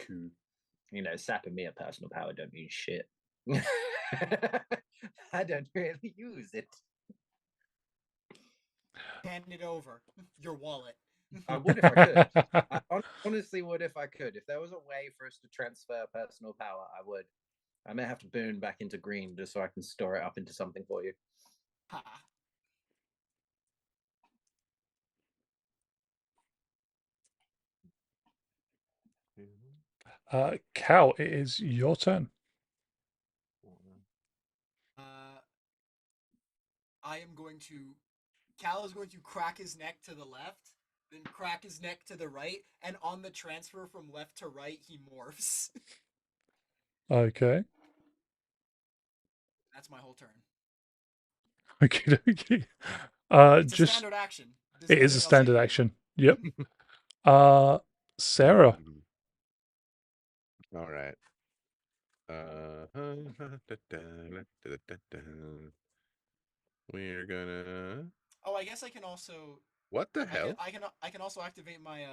Cool. You know, sapping me a personal power don't mean shit. I don't really use it. Hand it over. Your wallet. I would if I could. I honestly would if I could. If there was a way for us to transfer personal power, I would. I may have to burn back into green just so I can store it up into something for you. Ha! Cal, it is your turn. I am going to. Cal is going to crack his neck to the left, then crack his neck to the right, and on the transfer from left to right, he morphs. Okay. That's my whole turn. Okay. Okay. It's a Just standard action. There's it is a nothing else I standard can do. action. Yep. Sarah. All right. We're gonna. Oh, I guess I can also. What the hell? I can also activate my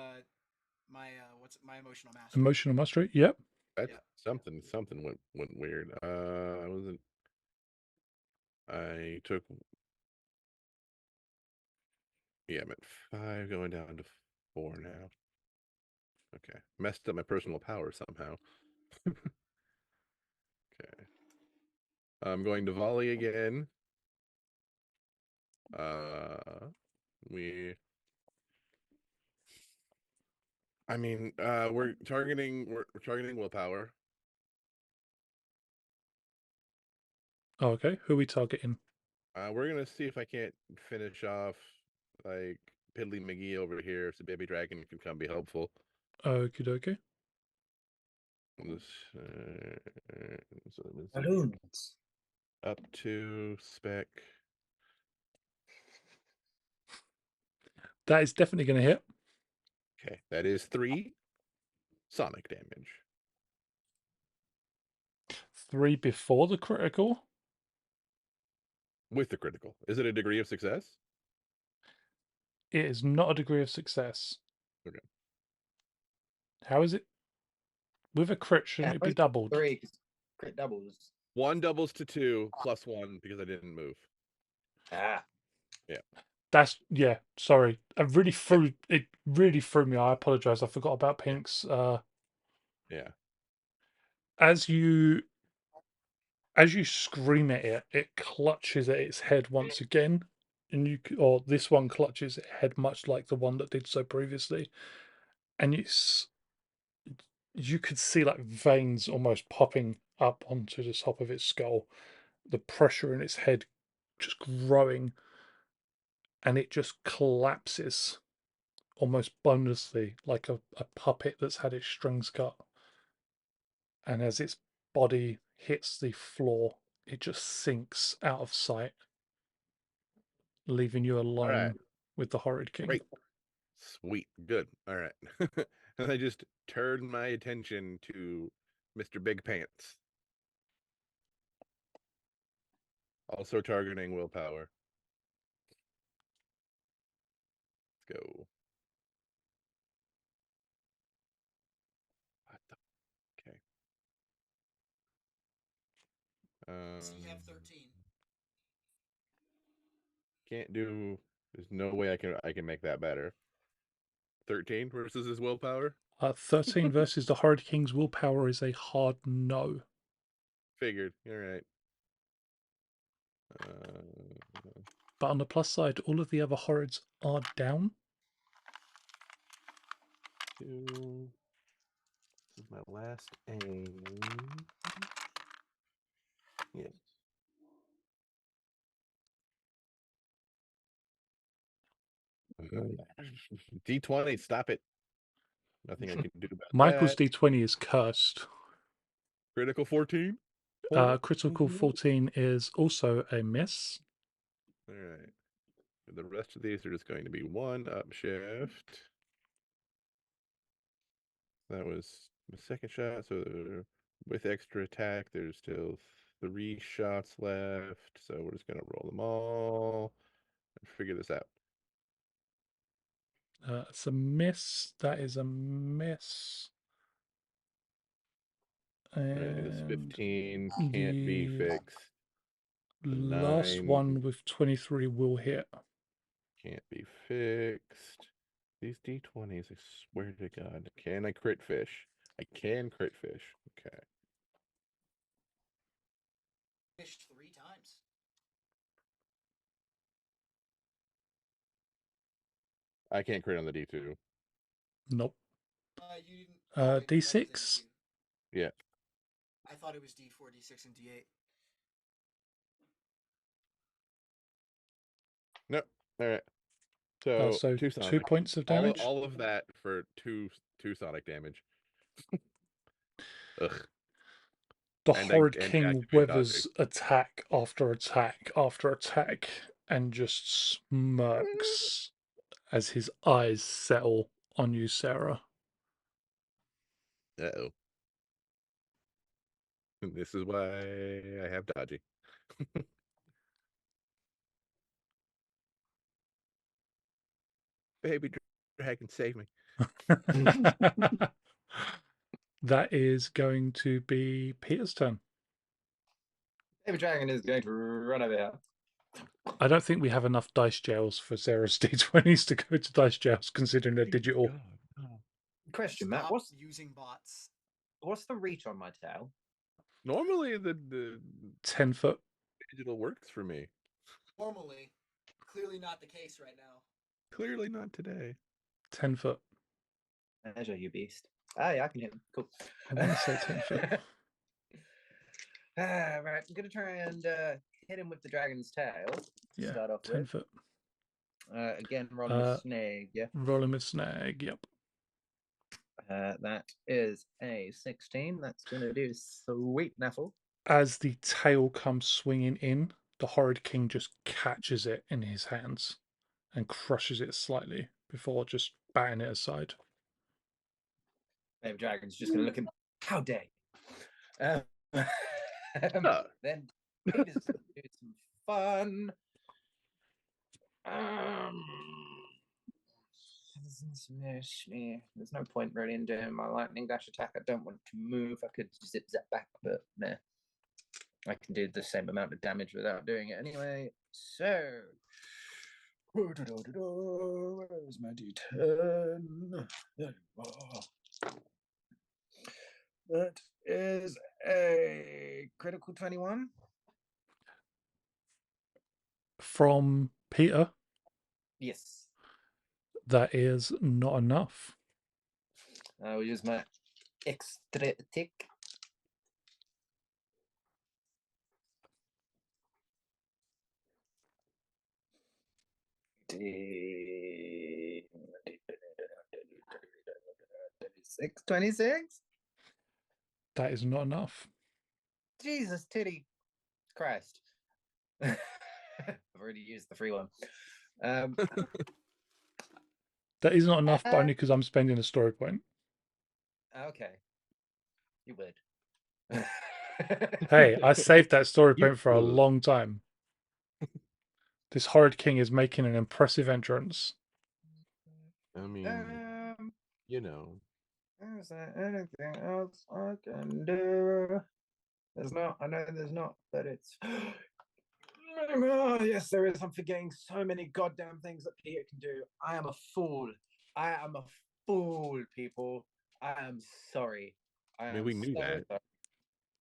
what's my emotional mastery. Emotional mastery. Yep. That's Yeah. something went weird. I wasn't. I took. Yeah, I'm at 5, going down to 4 now. Okay, messed up my personal power somehow. Okay, I'm going to volley again. We. I mean, we're targeting willpower. Oh, okay. Who are we targeting? We're gonna see if I can't finish off like Piddly McGee over here, so Baby Dragon can come be helpful. Okie dokie. This, so let me see. Balloons. Up to spec. That is definitely going to hit. Okay, that is 3 sonic damage. 3 before the critical. With the critical. Is it a degree of success? It is not a degree of success. Okay. How is it? With a crit, shouldn't it be doubled? 3 crit doubles. 1 doubles to 2 plus 1 because I didn't move. Ah. Yeah. That's sorry. I really threw it. Really threw me. I apologize. I forgot about Pink's. Yeah. As you scream at it, it clutches at its head once again, and or this one clutches its head much like the one that did so previously, and you could see like veins almost popping up onto the top of its skull, the pressure in its head just growing, and it just collapses almost bonelessly like a puppet that's had its strings cut. And as its body hits the floor, it just sinks out of sight, leaving you All right. alone with the Horrid King. Great. Sweet. Good. All right. And I just turned my attention to Mr. Big Pants. Also targeting willpower. Let's go. What the? Okay. Does he have 13? Can't do. There's no way I can make that better. 13 versus his willpower. 13 versus the Horrid King's willpower is a hard no. Figured. All right. Uh, But on the plus side, all of the other Horrids are down. 2. This is my last aim. Yes. D20, stop it. Nothing I can do about Michael's that. D20 is cursed. Critical 14. Critical 14 is also a miss. All right. The rest of these are just going to be 1 upshift. That was the second shot. So with extra attack, there's still 3 shots left. So we're just going to roll them all and figure this out. It's a miss. That is a miss. Right, this And 15 can't be fixed. The last 9 one with 23 will hit. can't be fixed. These D20s, I swear to God. Can I crit fish? I can crit fish. Okay. Fished 3 times. I can't crit on the D2. Nope. You didn't. Oh, wait, that was a D6. D2. Yeah. I thought it was D4, D6, and D8. No. All right. So, So 2 2 sonic. points of damage. All of that for two sonic damage. Ugh. The And Horrid I King activated weathers attack after attack after attack and just smirks as his eyes settle on you, Sarah. Uh-oh. This is why I have dodgy. Baby dragon, save me. That is going to be Peter's turn. Baby Dragon is going to run over here. I don't think we have enough dice jails for Sarah's D20s to go to dice jails, considering they're digital. God, no. Question, Matt. Stop using bots. What's the reach on my tail? Normally, the 10 foot. digital works for me. Normally, clearly not the case right now. Clearly not today. 10 foot. Measure, you beast. Ah, yeah, I can hit him. Cool. I want to say 10 foot. Right, I'm gonna try and hit him with the dragon's tail. Yeah, Start off 10 with. foot. Again, rolling with snag. Yeah. Rolling with snag. Yep. That is a 16. That's gonna do sweet naffle. As the tail comes swinging in, the Horrid King just catches it in his hands and crushes it slightly before just batting it aside. Baby Dragon's just gonna look at him. How dare you? Then Peter's gonna do some fun. There's no point really in doing my lightning dash attack. I don't want to move. I could zip that back, but nah. I can do the same amount of damage without doing it anyway. So, where's my D10? There you are. That is a critical 21. From Peter, Yes. that is not enough. I will use my extra tick. D 26. That is not enough. Jesus, titty Christ. I've already used the free one. That is not enough, but only because I'm spending a story point. Okay. You would. Hey, I saved that story You point for a would. long time. This Horrid King is making an impressive entrance. I mean, you know. Is there anything else I can do? There's not. I know there's not, but it's. Oh, yes, there is. I'm forgetting so many goddamn things that Peter can do. I am a fool. I am a fool, people. I am sorry. I I mean, am we knew so that. sorry.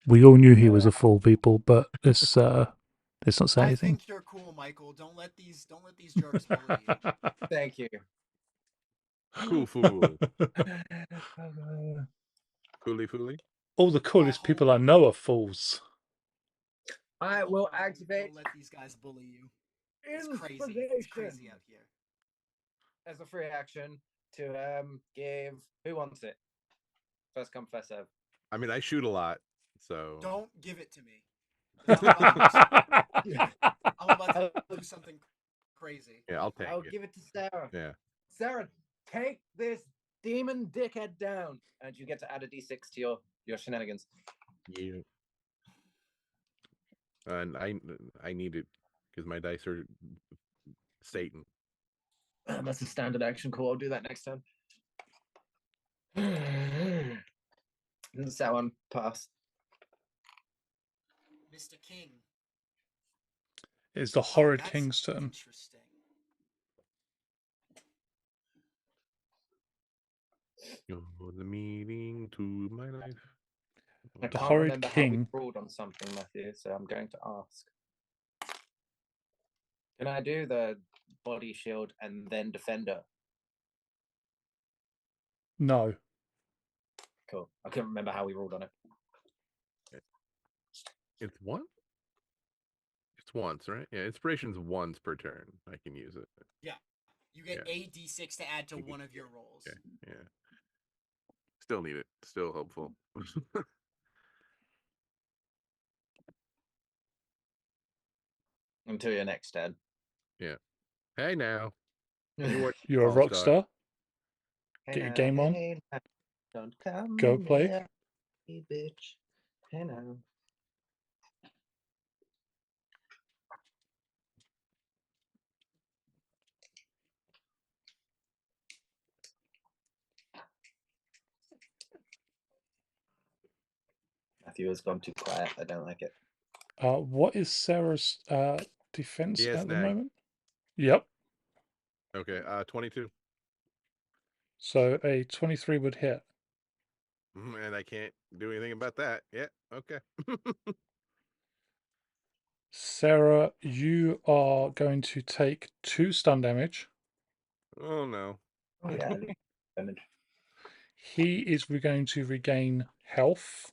We all knew he No, was a fool, people, but let's not say I anything. think you're cool, Michael. Don't let these jerks bully you. thank you. Cool fool. Cooly fooly. All the coolest people I know are fools. I will activate Don't let these guys bully you. It's crazy. It's crazy out here. as a free action to give. Who wants it? First come, first serve. I mean, I shoot a lot, so. Don't give it to me. 'Cause I'm about to do I'm about to do something crazy. Yeah, I'll take I'll it. give it to Sarah. Yeah. Sarah, take this demon dickhead down, and you get to add a d6 to your shenanigans. Yeah. And I need it because my dice are Satan. That's a standard action. Cool. I'll do that next time. Does that one pass? Mr. King. It's the Oh, horrid that's king's turn. interesting. You're the meaning to my life. I The can't horrid remember how king. we ruled on something, Matthew, so I'm going to ask. Can I do the body shield and then defender? No. Cool. I couldn't remember how we ruled on it. It's one? It's once, right? Yeah, inspiration's once per turn. I can use it. Yeah. You get Yeah. a d6 to add to You can- one of your rolls. Okay. Yeah. Still need it. Still hopeful. Until your next turn. Yeah. Hey now. You're a rock star. Hey Get your now, game on. hey now, don't come Go play. near me, bitch. Hey now. Matthew has gone too quiet. I don't like it. What is Sarah's defense Yes, at the Nag. moment? Yep. Okay. 22. So a 23 would hit. And I can't do anything about that. Yeah. Okay. Sarah, you are going to take 2 stun damage. Oh no. Oh yeah. Damage. He is going to regain health,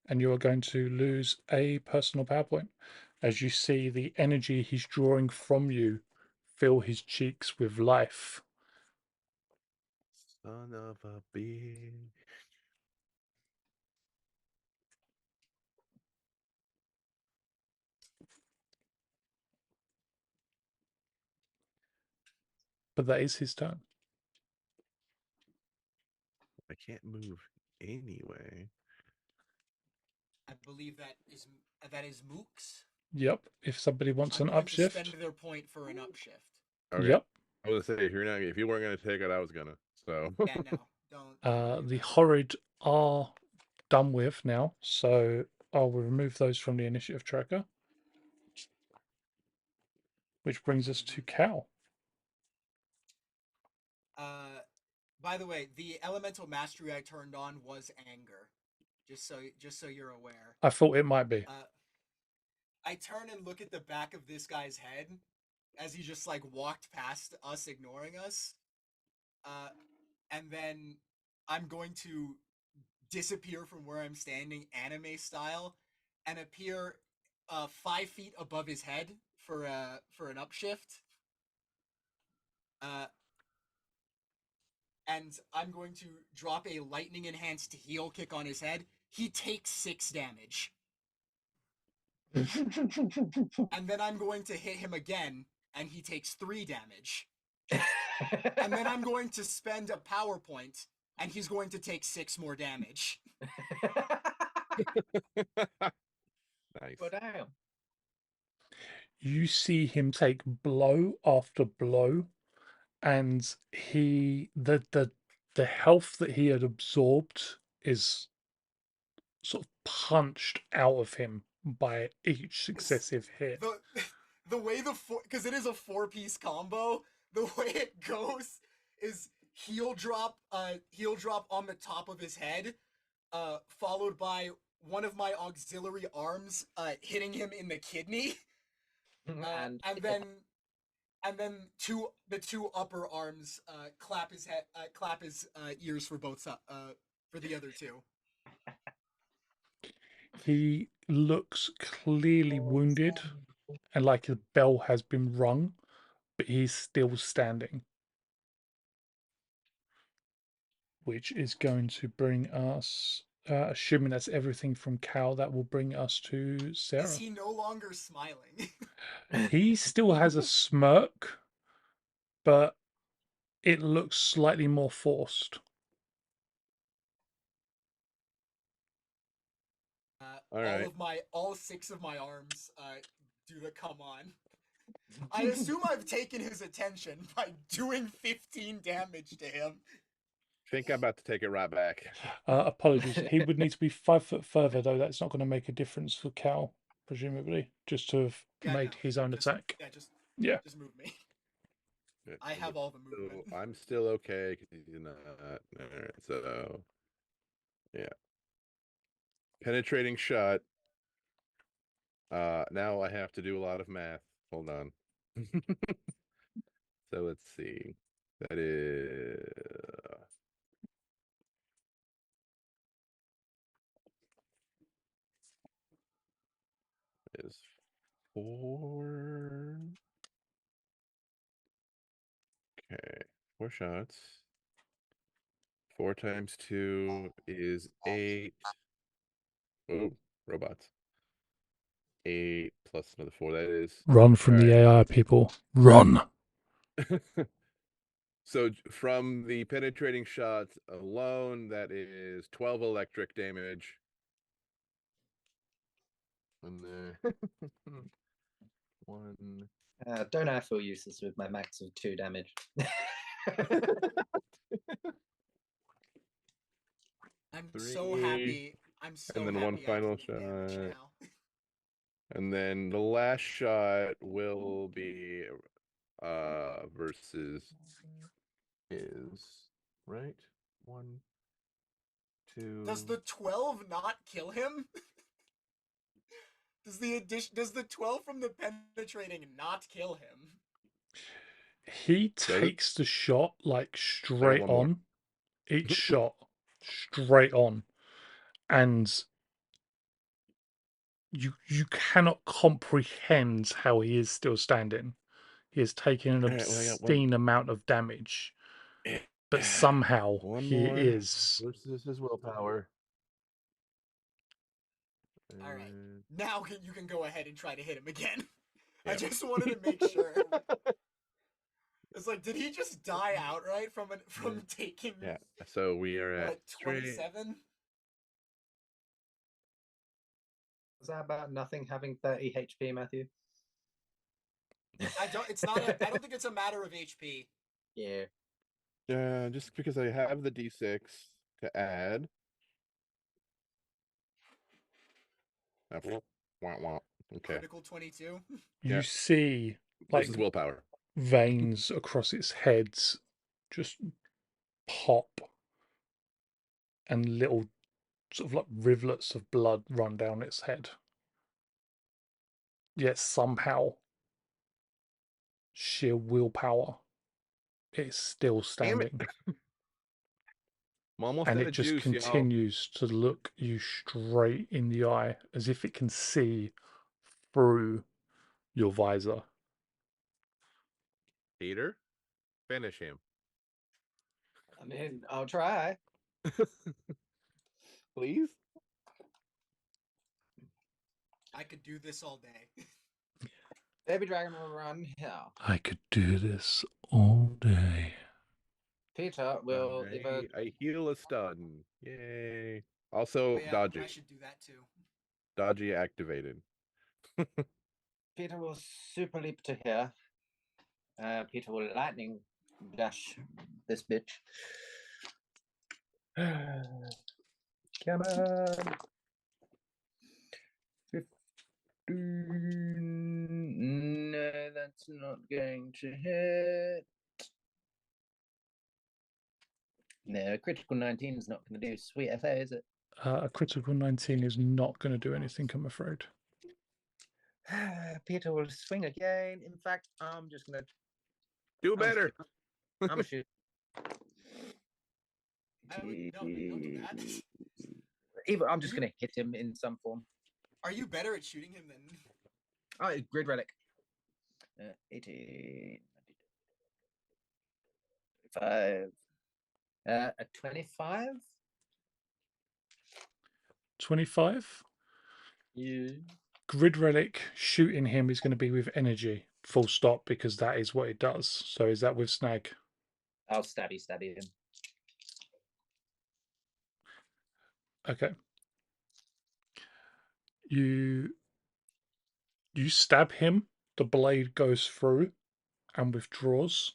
and you are going to lose a personal power point as you see the energy he's drawing from you fill his cheeks with life. Son of a bitch. But that is his turn. I can't move anyway. I believe that is Mook's. Yep. If somebody wants I'm an going to upshift. spend their point for an upshift. Okay. Yep. I was gonna say if you weren't gonna take it, I was gonna. So. Yeah, no, don't worry The about it. horrid are done with now, so I will remove those from the initiative tracker. Which brings us to Cal. By the way, the elemental mastery I turned on was anger. Just so you're aware. I thought it might be. I turn and look at the back of this guy's head as he just like walked past us, ignoring us. And then I'm going to disappear from where I'm standing, anime style, and appear 5 feet above his head for an upshift. And I'm going to drop a lightning enhanced heal kick on his head. He takes 6 damage. And then I'm going to hit him again, and he takes 3 damage. And then I'm going to spend a power point, and he's going to take 6 more damage. Nice. Well, damn. You see him take blow after blow, and the health that he had absorbed is sort of punched out of him by each successive hit. The way because it is a 4-piece combo, the way it goes is heel drop on the top of his head, followed by one of my auxiliary arms hitting him in the kidney, And and then the two upper arms clap his head, clap his ears for for the other two. He looks clearly wounded and like a bell has been rung, but he's still standing. Which is going to bring us, assuming that's everything from Cal, that will bring us to Is Sarah. he no longer smiling? He still has a smirk, but it looks slightly more forced. All right. All six of my arms do the come on. I assume I've taken his attention by doing 15 damage to him. Think I'm about to take it right back. Apologies. He would need to be 5 foot further, though. That's not going to make a difference for Cal, presumably, just to have Yeah, made no. his own Just attack. yeah, Yeah. just move me. Yeah, I have all the movement. So I'm still okay because he's not. All right. So yeah, penetrating shot. Now I have to do a lot of math. Hold on. So let's see. That is 4. Okay, 4 shots. 4 times 2 is 8. Oh, robots. 8 plus another 4. That is Run from all the right. AI, people. Run. So from the penetrating shots alone, that is 12 electric damage. And there. One. don't I feel useless with my max of 2 damage? I'm so 3. happy. I'm so And then happy one I have final full damage shot. now. And then the last shot will be versus is right. 1, 2. Does the 12 not kill him? Does the 12 from the penetrating not kill him? He Does it? takes the shot like I got straight one more. on. Each shot straight on. And you cannot comprehend how he is still standing. He has taken an All right, well, I got one. obscene amount of damage, Eh, but somehow One he more is. versus his willpower. All right. And Now you can go ahead and try to hit him again. I yep. just wanted to make sure. It's like, did he just die outright from taking Yeah. So we are at what, 27? Was that about nothing having 30 HP, Matthew? I don't think it's a matter of HP. Yeah. Just because I have the D6 to add. Wah, wah. Okay. Critical 22. You Yeah. see Versus like willpower. veins across its head just pop and little sort of like rivulets of blood run down its head. Yet somehow, sheer willpower, it's still Damn it. standing. I'm almost And out it of just juice, y'all. continues to look you straight in the eye as if it can see through your visor. Peter, finish him. I mean, I'll try. Please? I could do this all day. Baby Dragon will run here. I could do this all day. Peter will either I heal a stun. Yay. Also, Oh yeah, dodgy. I should do that too. Dodgy activated. Peter will super leap to here. Peter will lightning dash this bitch. Come on. 15. No, that's not going to hit. No, critical 19 is not going to do sweet FA, is it? A critical 19 is not going to do anything, I'm afraid. Peter will swing again. In fact, I'm just going to Do better. I'm going to shoot. No, don't do that. I'm just going to hit him in some form. Are you better at shooting him than? Oh, grid relic. 18, 5, a 25. 25. Yeah. Grid relic shooting him is going to be with energy, full stop, because that is what it does. So is that with snag? I'll stabby him. Okay. You stab him, the blade goes through and withdraws,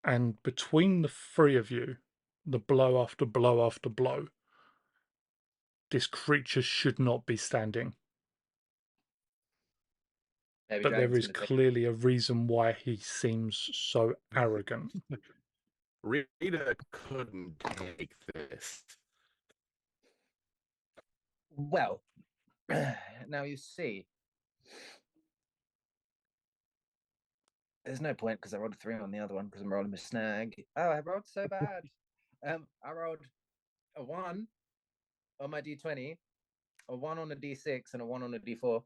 and between the three of you, the blow after blow after blow, this creature should not be standing. Baby But there Dragon's is gonna take clearly a reason why he seems so arrogant. Rita couldn't take this. Well, now you see, there's no point because I rolled a 3 on the other one because I'm rolling a snag. Oh, I rolled so bad. I rolled a 1 on my d20, a 1 on a d6, and a 1 on a d4.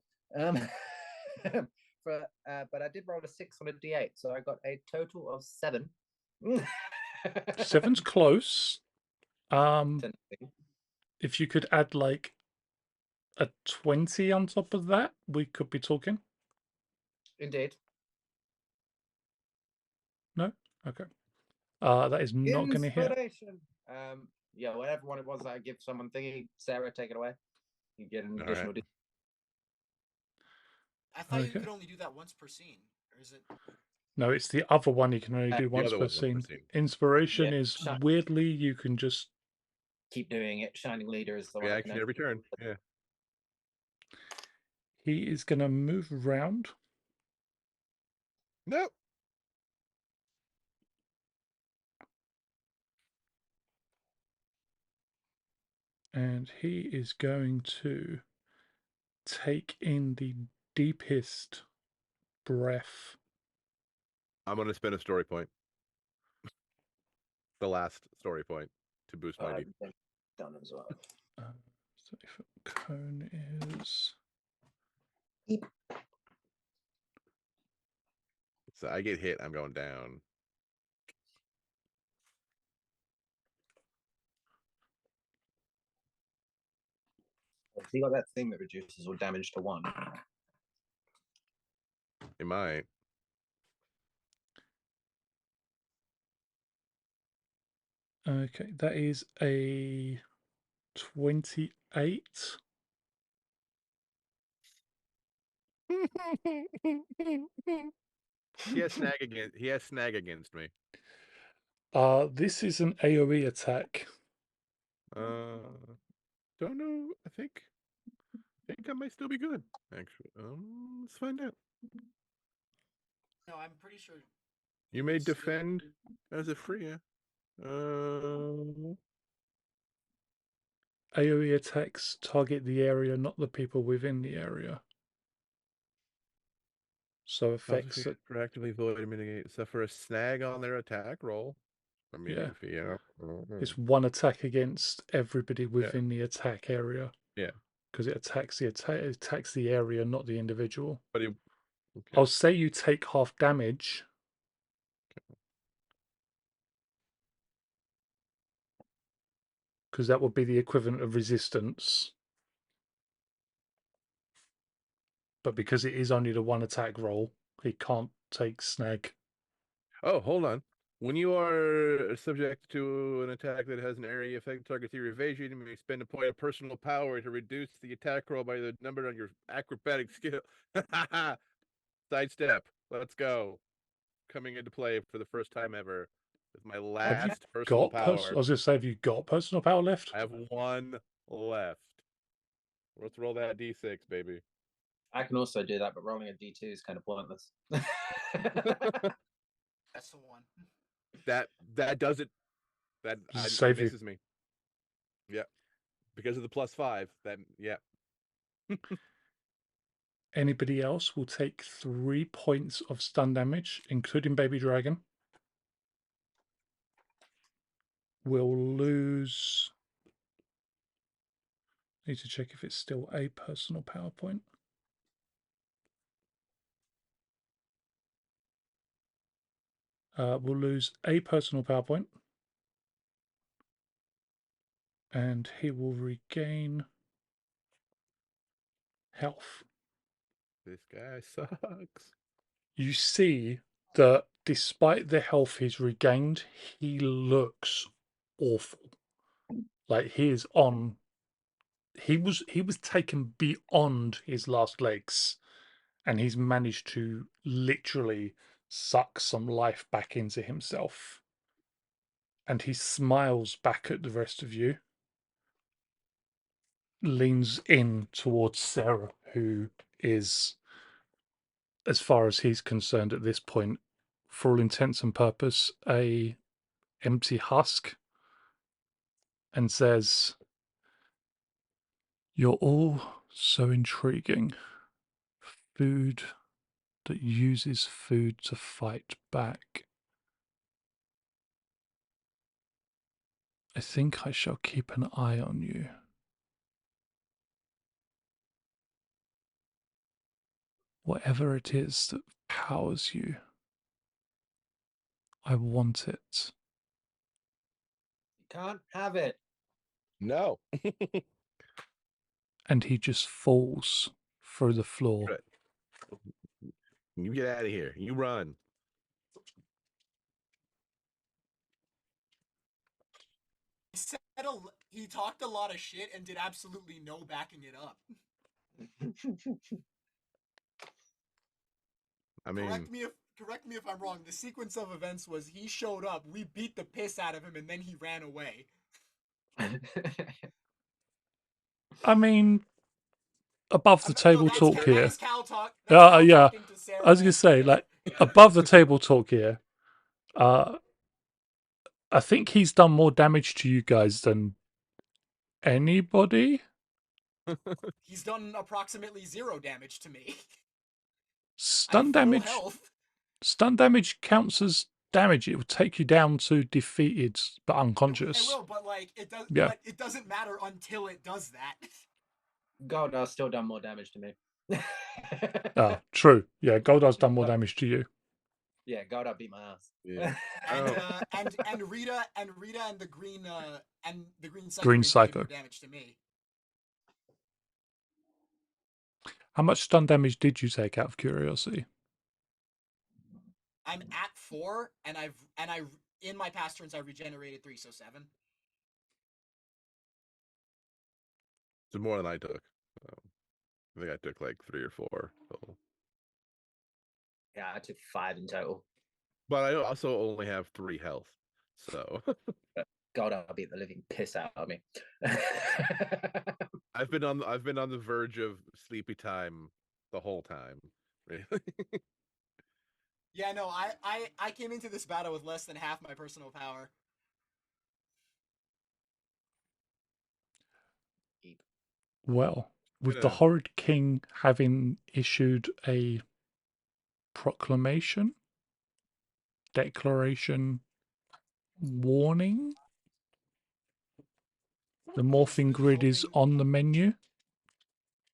But I did roll a 6 on a d8, so I got a total of 7. 7's close. If you could add like a 20 on top of that, we could be talking. Indeed. No? Okay. That is not going to hit. Inspiration. Yeah, whatever one it was I give someone thingy, Sarah, take it away. You get an additional. Right. I thought you Okay. could only do that once per scene, or is it? No, it's the other one you can only do once other per one, once per scene. scene. Inspiration Yeah, is shut- weirdly you can just keep doing it. Shining Leader is the one. Reaction every turn. Yeah. he is going to move around. Nope. And he is going to take in the deepest breath. I'm going to spend a story point. The last story point to boost my D. Done as well. So if cone is So I get hit, I'm going down. So you got that thing that reduces all damage to 1. It might. okay. That is a 28. He has snag against me. This is an AoE attack. Don't know. I think I might still be good. Actually, let's find out. No, I'm pretty sure. You may defend as a free. AoE attacks target the area, not the people within the area. So effects that proactively avoid and mitigate suffer a snag on their attack roll. I mean, Yeah. if you know, it's one attack against everybody within the attack area. Yeah. Because it attacks the area, not the individual. But I'll say you take half damage. Because that would be the equivalent of resistance. But because it is only the one attack roll, he can't take snag. Oh, hold on. When you are subject to an attack that has an area effect target your evasion, you may spend a point of personal power to reduce the attack roll by the number on your acrobatic skill. Sidestep. Let's go. Coming into play for the first time ever with my last personal power. I was going to say, have you got personal power left? I have 1 left. Let's roll that d6, baby. I can also do that, but rolling a d2 is kind of pointless. That's the one. That does it. That Save you. misses me. Yeah, because of the +5. That yeah. Anybody else will take 3 points of stun damage, including Baby Dragon. Will lose. Need to check if it's still a personal power point. Will lose a personal power point, and he will regain health. This guy sucks. You see that despite the health he's regained, he looks awful. Like he is on. He was taken beyond his last legs, and he's managed to literally suck some life back into himself. And he smiles back at the rest of you, leans in towards Sarah, who is, as far as he's concerned at this point, for all intents and purpose, a empty husk, and says, "You're all so intriguing. Food that uses food to fight back. I think I shall keep an eye on you. Whatever it is that powers you, I want it." You can't have it. No. And he just falls through the floor. Right. You get out of here. You run. He talked a lot of shit and did absolutely no backing it up. I mean, correct me if I'm wrong. The sequence of events was he showed up, we beat the piss out of him, and then he ran away. I mean, above the table talk here. That's Cal talk. That's Cal Yeah. talking to Sarah I was gonna say, like, above the table talk here. I think he's done more damage to you guys than anybody. He's done approximately 0 damage to me. Stun I have full damage. health. Stun damage counts as damage. It will take you down to defeated but unconscious. It will, but like it does. Yeah. But it doesn't matter until it does that. Goldar's still done more damage to me. True. Yeah, Goldar's done more damage to you. Yeah, Goldar beat my ass. yeah. and Rita and the green Psycho Green Ranger Psycho. did more damage to me. How much stun damage did you take, out of curiosity? I'm at 4, and I in my past turns I regenerated 3, so 7. It's more than I took. I think I took like 3 or 4. So. Yeah, I took 5 in total. But I also only have 3 health. So Goldar beat the living piss out of me. I've been on the verge of sleepy time the whole time. Really. Yeah, no, I came into this battle with less than half my personal power. Well, with the Horrid King having issued a proclamation, declaration, warning, the morphing grid is on the menu.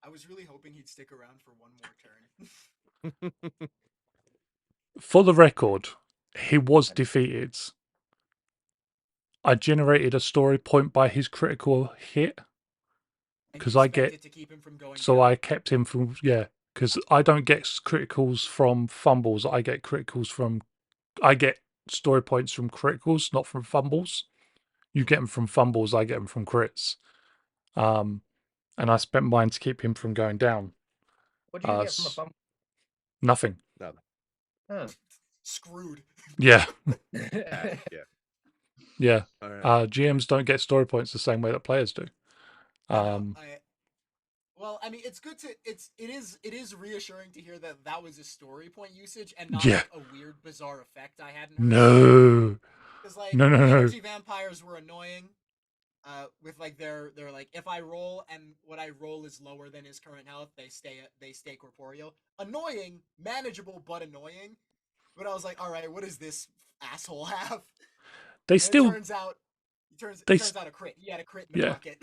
I was really hoping he'd stick around for one more turn. For the record, he was defeated. I generated a story point by his critical hit because I get it to keep him from going so down. I kept him from because I don't get criticals from fumbles. I get story points from criticals, not from fumbles. You get them from fumbles. I get them from crits. And I spent mine to keep him from going down. What do you get from a fumble? Nothing. Nothing. Huh. Screwed. Yeah. Yeah. Yeah. Right. GMs don't get story points the same way that players do. Well, I mean, it's good to it is reassuring to hear that was a story point usage and not like a weird bizarre effect I hadn't heard. No. Because like No, no, the no. energy vampires were annoying. With like they're like if I roll and what I roll is lower than his current health, they stay corporeal. Annoying, manageable, but annoying. But I was like, all right, what does this asshole have? They And it still, turns out, they, it turns out a crit. He had a crit in the yeah, bucket.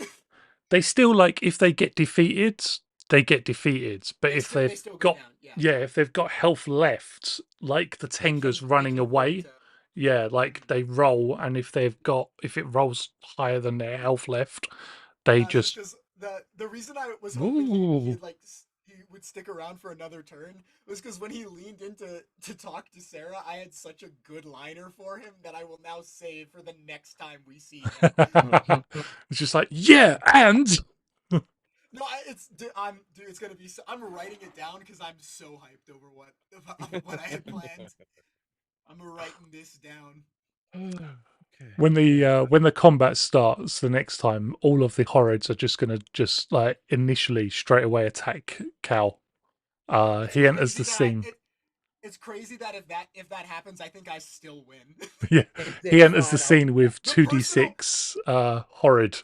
they still like if they get defeated, they get defeated. But if They they've still go got, down. Yeah, yeah, if they've got health left, like the Tenga's they running can roll away, to. yeah, like they roll, and if it rolls higher than their health left, they No, just, because the reason I was hoping ooh. he'd like he would stick around for another turn was because when he leaned in to talk to Sarah, I had such a good liner for him that I will now save for the next time we see him. It's just like, yeah, and No, it's gonna be. I'm writing it down because I'm so hyped over what I had planned. I'm writing this down. Okay. when the combat starts the next time, all of the horrids are just gonna just like initially straight away attack Cal. It's He enters crazy the that scene. it's crazy that if that happens, I think I still win. Yeah, he It's enters the fine. I'll scene with The two d personal six horrid,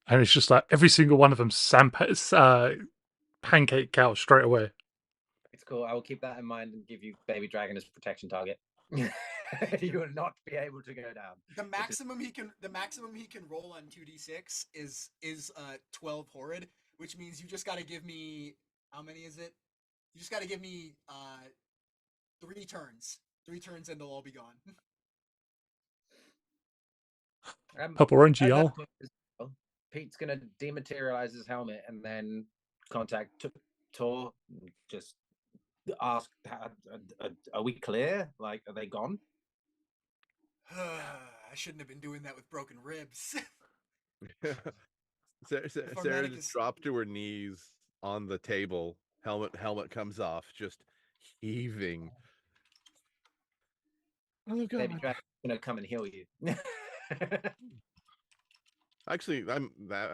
and it's just like every single one of them pancake Cal straight away. It's cool. I will keep that in mind and give you Baby Dragon as protection target. You will not be able to go down. the maximum he can roll on 2d6 is 12 horrid, which means you just got to give me how many is it? You just got to give me 3 turns. 3 turns and they'll all be gone. Purple Ranger, At that y'all. point, Pete's gonna dematerialize his helmet and then contact Tor. Just ask, "Are we clear? Like, are they gone?" I shouldn't have been doing that with broken ribs. If Sarah Armenic just is dropped to her knees on the table. Helmet comes off, just heaving. Oh Baby god. Dragon's gonna come and heal you. Actually, I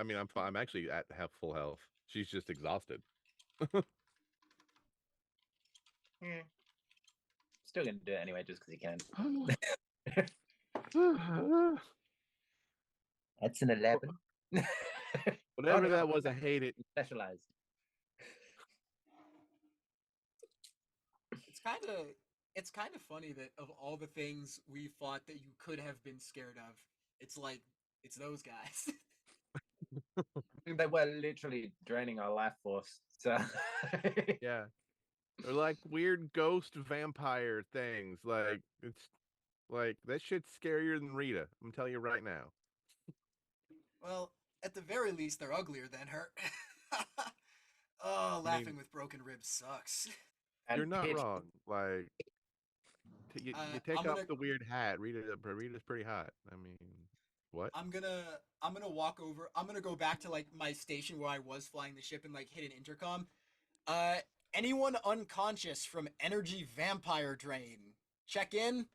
mean, I'm fine. I'm actually at half full health. She's just exhausted. Yeah. Still gonna do it anyway, just because he can. That's an 11. Whatever that was, I hate it. Specialized. it's kind of funny that of all the things we fought that you could have been scared of, it's like it's those guys. They were literally draining our life force. So Yeah. They're like weird ghost vampire things. Like it's like that shit's scarier than Rita. I'm telling you right now. Well, at the very least, they're uglier than her. Oh, I laughing mean, with broken ribs sucks. you're and not Pidge, wrong. Like you take I'm off gonna the weird hat. Rita's pretty hot. I mean, what? I'm gonna walk over. I'm gonna go back to like my station where I was flying the ship and like hit an intercom. Uh, anyone unconscious from energy vampire drain? Check in.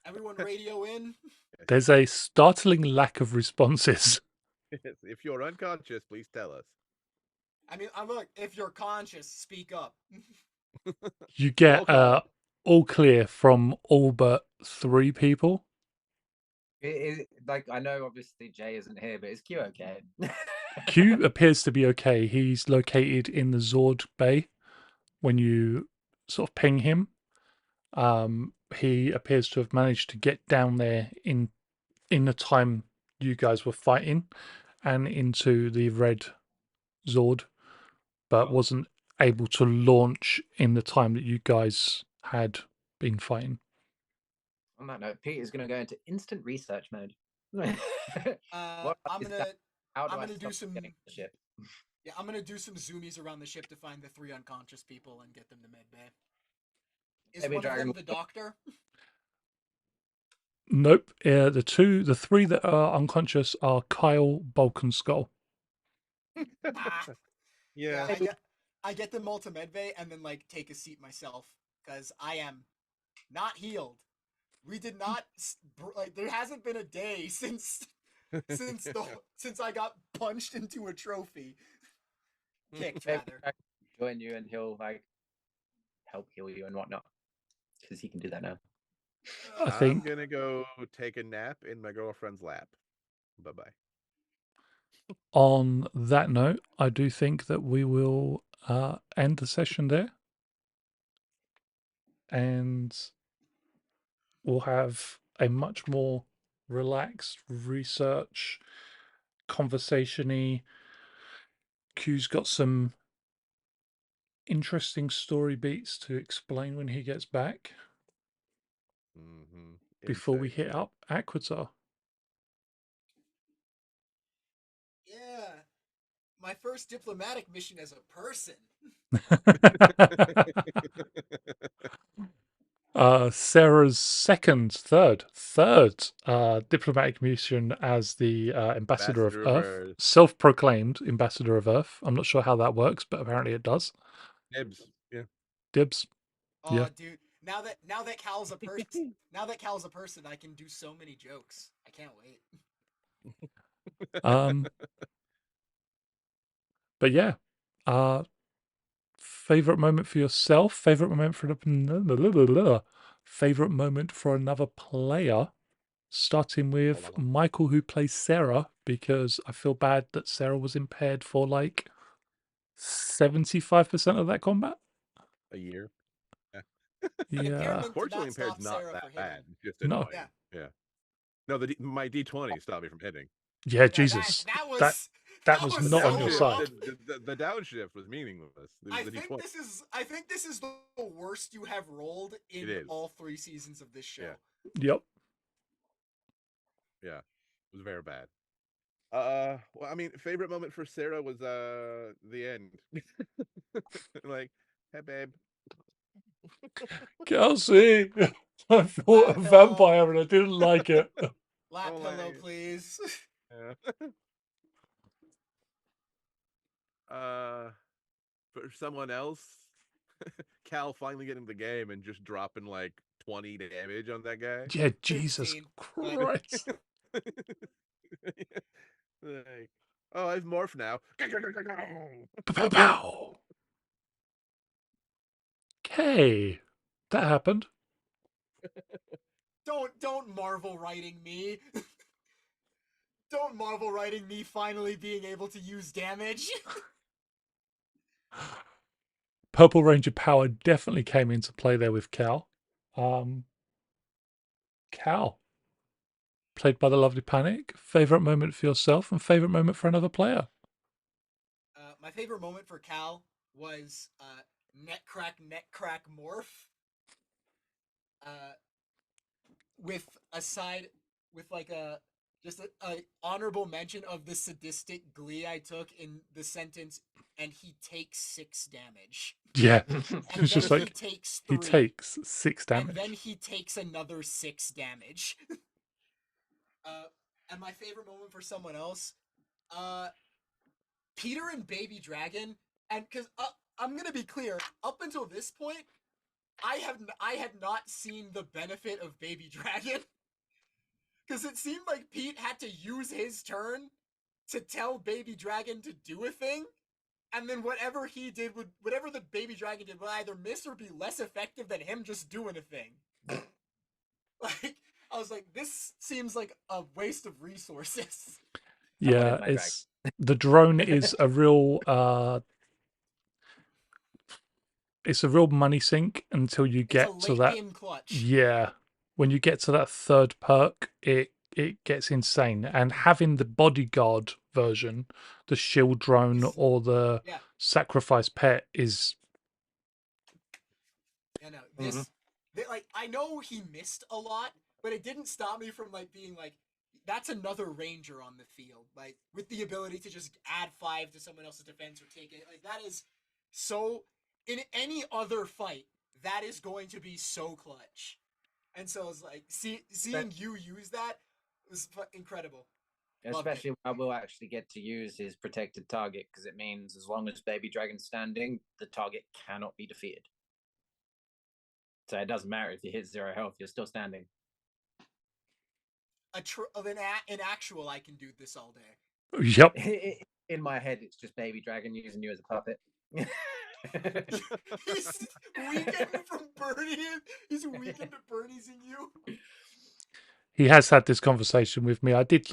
Everyone radio in. There's a startling lack of responses. If you're unconscious, please tell us. I mean, look. If you're conscious, speak up. You Roll get call. all clear from all but 3 people. like I know obviously Jay isn't here, but is Q okay? Q appears to be okay. He's located in the Zord Bay when you sort of ping him. He appears to have managed to get down there in the time you guys were fighting and into the red Zord, but wasn't able to launch in the time that you guys had been fighting. On that note, Pete is going to go into instant research mode. What I'm is that? gonna How do I'm I gonna do stop some getting the ship? yeah I'm gonna do some zoomies around the ship to find the 3 unconscious people and get them to medbay. Is Baby one of Dragon. them the doctor? Nope. The 3 that are unconscious are Kyle, Bulk, and Skull. Ah, yeah. Yeah. I get them all to medbay and then like take a seat myself because I am not healed. We did not like. There hasn't been a day since I got punched into a trophy. Kicked Baby rather. Dragon will join you and he'll like help heal you and whatnot because he can do that now. I Uh, I'm think gonna go take a nap in my girlfriend's lap. Bye bye. on that note, I do think that we will end the session there, and we'll have a much more relaxed research, conversation-y. Q's got some interesting story beats to explain when he gets back before we Insane. hit up Aquitar. yeah, my first diplomatic mission as a person. Sarah's third diplomatic mission as the ambassador of Ambassador of Earth, Earth. self-proclaimed ambassador of Earth. I'm not sure how that works, but apparently it does. Dibs. Yeah. Dibs. Yeah. Oh, dude, now that Cal's a person, I can do so many jokes. I can't wait. Um. But yeah. Favorite moment for yourself. Favorite moment for favorite moment for another player. Starting with Michael, who plays Sarah, because I feel bad that Sarah was impaired for like 75% of that combat. A year. Yeah. Yeah. Impairment did Fortunately, not impaired's stop not Sarah that for hitting. bad. It's just No. Yeah, annoying. Yeah. No, my D20 stopped me from hitting. Yeah, yeah, that Jesus. that That was that that was was The not on your so downshift, side. rough. the downshift was meaningless. It was the D20. I think this is the worst you have rolled It in is. all 3 seasons of this Yeah. show. Yep. Yeah. It was very bad. Well, I mean, favorite moment for Sarah was the end. Like, hey babe. Kelsey, I thought Lap a pillow, vampire and I didn't like it. lap Oh pillow, my. please. Yeah. uh for someone else, Cal finally getting the game and just dropping like 20 damage on that guy. Yeah, Jesus 15, but Christ. Like, oh, I've morphed now. Pow, pow, pow. Okay. That happened. don't Marvel writing me. Don't Marvel writing me finally being able to use damage. Purple Ranger power definitely came into play there with Cal. Cal, played by the lovely Panic. Favorite moment for yourself and favorite moment for another player. My favorite moment for Cal was neck crack morph. Uh, with a side with like a just a honorable mention of the sadistic glee I took in the sentence, and he takes 6 damage, Yeah, and it's then just he like takes he 3, takes 6 and then damage. he takes another 6 damage. uh, and my favorite moment for someone else, uh, Peter and Baby Dragon, and because I'm gonna be clear, up until this point, I had not seen the benefit of Baby Dragon. Because it seemed like Pete had to use his turn to tell Baby Dragon to do a thing, and then whatever the Baby Dragon did would either miss or be less effective than him just doing a thing. Like, I was like, this seems like a waste of resources. Yeah, it's the drone is a real it's a real money sink until you It's a get to late that. game clutch. Yeah, when you get to that third perk, it gets insane. And having the bodyguard version, the shield drone or the Yeah, sacrifice pet is yeah, no, like, I know he missed a lot, but it didn't stop me from like being like, that's another ranger on the field, like with the ability to just add 5 to someone else's defense or take it. Like, that is so, in any other fight, that is going to be so clutch. And so it's like, seeing you use that was incredible. Especially when I will actually get to use his protected target, because it means as long as Baby Dragon's standing, the target cannot be defeated. So it doesn't matter if you hit 0 health, you're still standing. In actual, I can do this all day. yep. In my head, it's just Baby Dragon using you as a puppet. He's weakened from Bernie. He's weakened to Bernie's-ing you. He has had this conversation with me. I did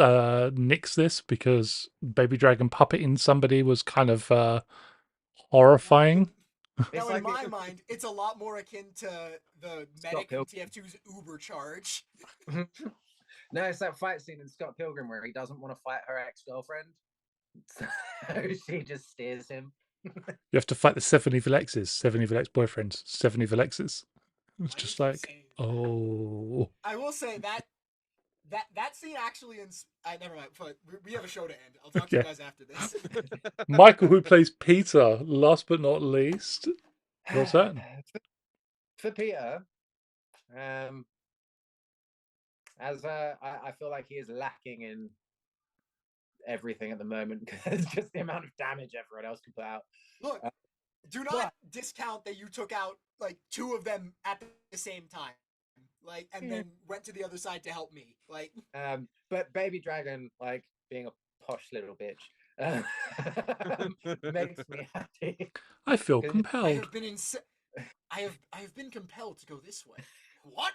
nix this because Baby Dragon puppeting somebody was kind of horrifying. Now, in like my mind, it's a lot more akin to the medic from TF2's Uber charge. No, it's that fight scene in Scott Pilgrim where he doesn't want to fight her ex-girlfriend. So she just steers him. You have to fight the 7 evil exes, 7 evil ex-boyfriends, 7 evil exes. It's just like, oh. I will say that scene actually never mind. But we have a show to end. I'll talk to you guys after this. Michael, who plays Peter, last but not least, your turn. For Peter, as I feel like he is lacking in everything at the moment because just the amount of damage everyone else can put out. Look, do not discount that you took out like 2 of them at the same time, like, and then went to the other side to help me, like. But Baby Dragon, like being a posh little bitch, makes me happy. I feel compelled. I have been compelled to go this way. What?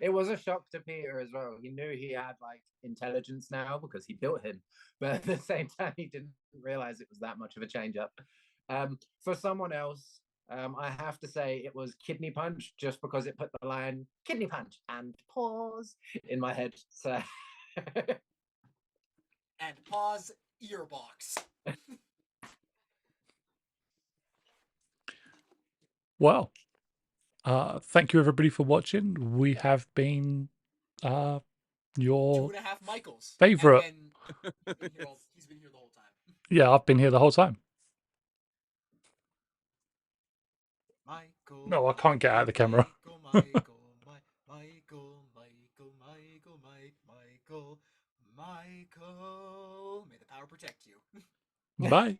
It was a shock to Peter as well. He knew he had like intelligence now because he built him, but at the same time he didn't realize it was that much of a change up. For someone else, I have to say it was Kidney Punch, just because it put the line "Kidney Punch" and pause in my head. So and pause earbox. Well, thank you everybody for watching. We have been your 2.5 Michaels favorite. He's been here the whole time. Yeah, I've been here the whole time. Michael. No, I can't get out of the camera. Michael. May the power protect you. Bye.